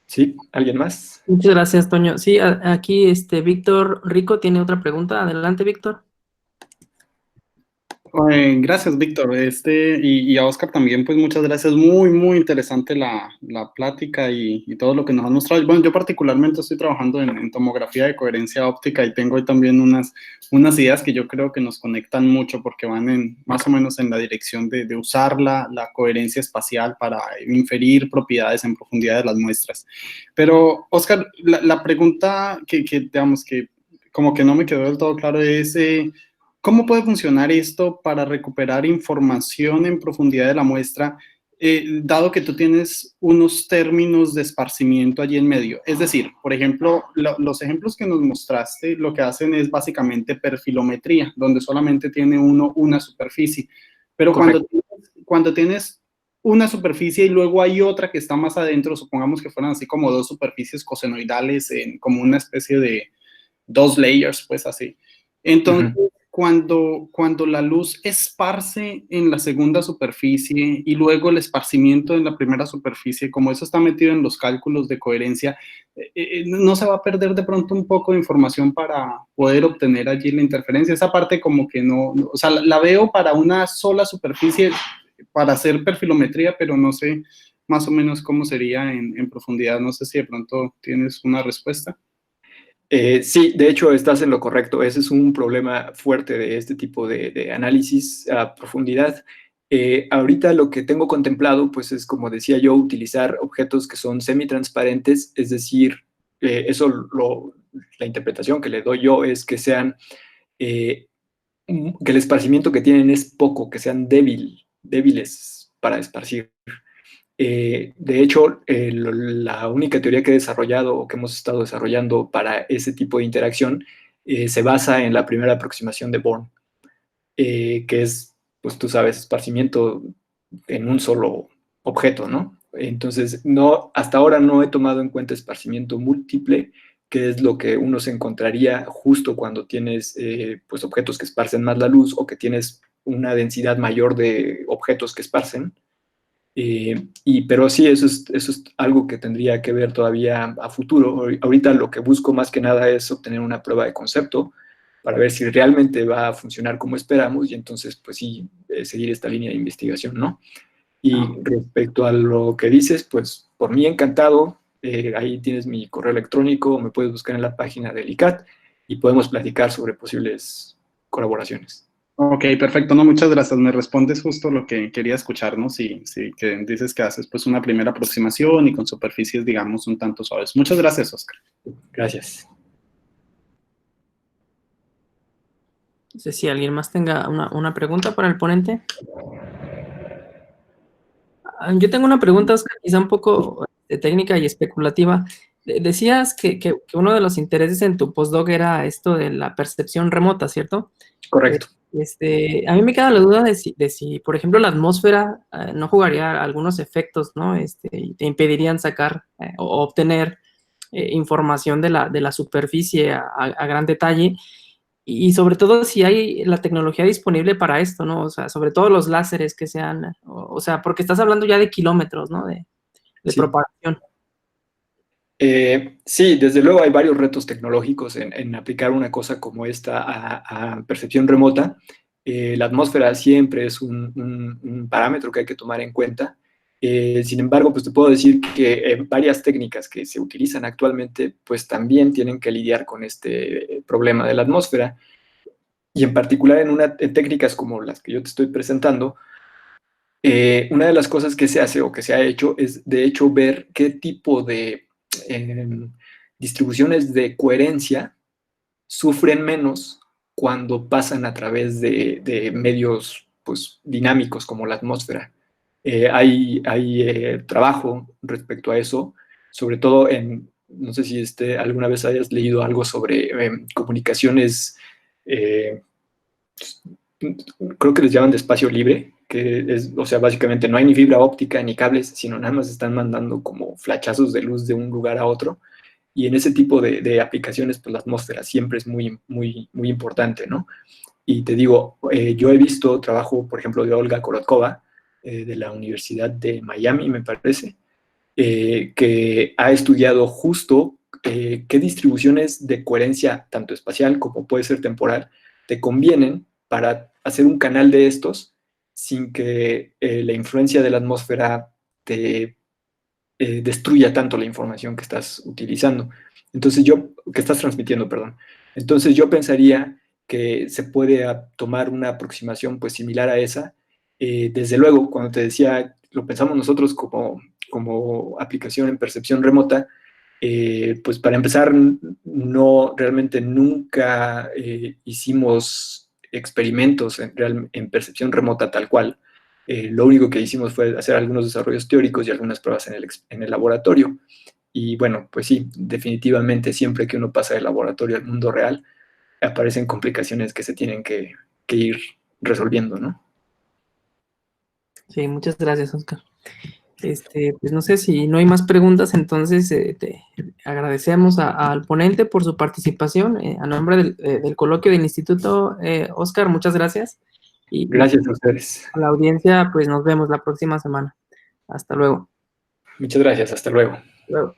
¿Sí? ¿Alguien más? Muchas gracias, Toño. Sí, aquí Víctor Rico tiene otra pregunta. Adelante, Víctor. Gracias, Víctor. Y a Oscar también, pues muchas gracias. Muy, muy interesante la plática y todo lo que nos han mostrado. Bueno, yo particularmente estoy trabajando en tomografía de coherencia óptica y tengo ahí también unas ideas que yo creo que nos conectan mucho porque van más o menos en la dirección de usar la coherencia espacial para inferir propiedades en profundidad de las muestras. Pero, Oscar, la pregunta digamos que como que no me quedó del todo claro es... ¿cómo puede funcionar esto para recuperar información en profundidad de la muestra, dado que tú tienes unos términos de esparcimiento allí en medio? Es decir, por ejemplo, los ejemplos que nos mostraste lo que hacen es básicamente perfilometría, donde solamente tiene uno una superficie. Pero cuando tienes una superficie y luego hay otra que está más adentro, supongamos que fueran así como dos superficies cosenoidales, como una especie de dos layers, pues así. Entonces, cuando la luz esparce en la segunda superficie y luego el esparcimiento en la primera superficie, como eso está metido en los cálculos de coherencia, no se va a perder de pronto un poco de información para poder obtener allí la interferencia. Esa parte como que no, o sea, la veo para una sola superficie para hacer perfilometría, pero no sé más o menos cómo sería en profundidad. No sé si de pronto tienes una respuesta. Sí, de hecho estás en lo correcto. Ese es un problema fuerte de este tipo de análisis a profundidad. Ahorita lo que tengo contemplado, pues es como decía yo, utilizar objetos que son semitransparentes, es decir, la interpretación que le doy yo es que sean, que el esparcimiento que tienen es poco, que sean débiles para esparcir. De hecho, la única teoría que he desarrollado o que hemos estado desarrollando para ese tipo de interacción se basa en la primera aproximación de Born, que es, pues tú sabes, esparcimiento en un solo objeto, ¿no? Entonces, hasta ahora no he tomado en cuenta esparcimiento múltiple, que es lo que uno se encontraría justo cuando tienes pues objetos que esparcen más la luz o que tienes una densidad mayor de objetos que esparcen. Pero sí, eso es algo que tendría que ver todavía a futuro. Ahorita lo que busco más que nada es obtener una prueba de concepto para ver si realmente va a funcionar como esperamos y entonces, pues sí, seguir esta línea de investigación, ¿no? Y respecto a lo que dices, pues por mí encantado. Ahí tienes mi correo electrónico, me puedes buscar en la página del ICAT y podemos platicar sobre posibles colaboraciones. Ok, perfecto. No, muchas gracias. Me respondes justo lo que quería escuchar, ¿no? Sí, que dices que haces pues una primera aproximación y con superficies, digamos, un tanto suaves. Muchas gracias, Oscar. Gracias. No sé si alguien más tenga una pregunta para el ponente. Yo tengo una pregunta, Oscar, quizá un poco técnica y especulativa. Decías que uno de los intereses en tu postdoc era esto de la percepción remota, ¿cierto? Correcto. A mí me queda la duda de si, por ejemplo, la atmósfera no jugaría algunos efectos, ¿no? Y te impedirían sacar o obtener información de la superficie a gran detalle. Y sobre todo si hay la tecnología disponible para esto, ¿no? O sea, sobre todo los láseres que sean, o sea, porque estás hablando ya de kilómetros, ¿no? De Sí. propagación. Sí, desde luego hay varios retos tecnológicos en aplicar una cosa como esta a percepción remota. La atmósfera siempre es un parámetro que hay que tomar en cuenta. Sin embargo, pues te puedo decir que varias técnicas que se utilizan actualmente, pues también tienen que lidiar con este problema de la atmósfera. Y en particular en técnicas como las que yo te estoy presentando, una de las cosas que se hace o que se ha hecho es, de hecho, ver qué tipo de distribuciones de coherencia sufren menos cuando pasan a través de medios pues, dinámicos como la atmósfera. Hay trabajo respecto a eso, sobre todo no sé si alguna vez hayas leído algo sobre comunicaciones, creo que les llaman de espacio libre, que es, o sea, básicamente no hay ni fibra óptica ni cables, sino nada más están mandando como flachazos de luz de un lugar a otro. Y en ese tipo de aplicaciones, pues la atmósfera siempre es muy, muy, muy importante, ¿no? Y te digo, yo he visto trabajo, por ejemplo, de Olga Korotkova, de la Universidad de Miami, me parece, que ha estudiado justo qué distribuciones de coherencia, tanto espacial como puede ser temporal, te convienen para hacer un canal de estos sin que la influencia de la atmósfera te destruya tanto la información que estás utilizando. Entonces que estás transmitiendo, perdón. Entonces yo pensaría que se puede tomar una aproximación pues similar a esa. Desde luego, cuando te decía, lo pensamos nosotros como aplicación en percepción remota, pues para empezar, no realmente nunca hicimos experimentos en percepción remota tal cual. Lo único que hicimos fue hacer algunos desarrollos teóricos y algunas pruebas en el laboratorio. Y bueno, pues sí, definitivamente siempre que uno pasa del laboratorio al mundo real, aparecen complicaciones que se tienen que ir resolviendo, ¿no? Sí, muchas gracias, Oscar. Pues no sé si no hay más preguntas, entonces te agradecemos al ponente por su participación. A nombre del coloquio del instituto, Oscar, muchas gracias. Y gracias a ustedes. A la audiencia, pues nos vemos la próxima semana. Hasta luego. Muchas gracias, hasta luego. Hasta luego.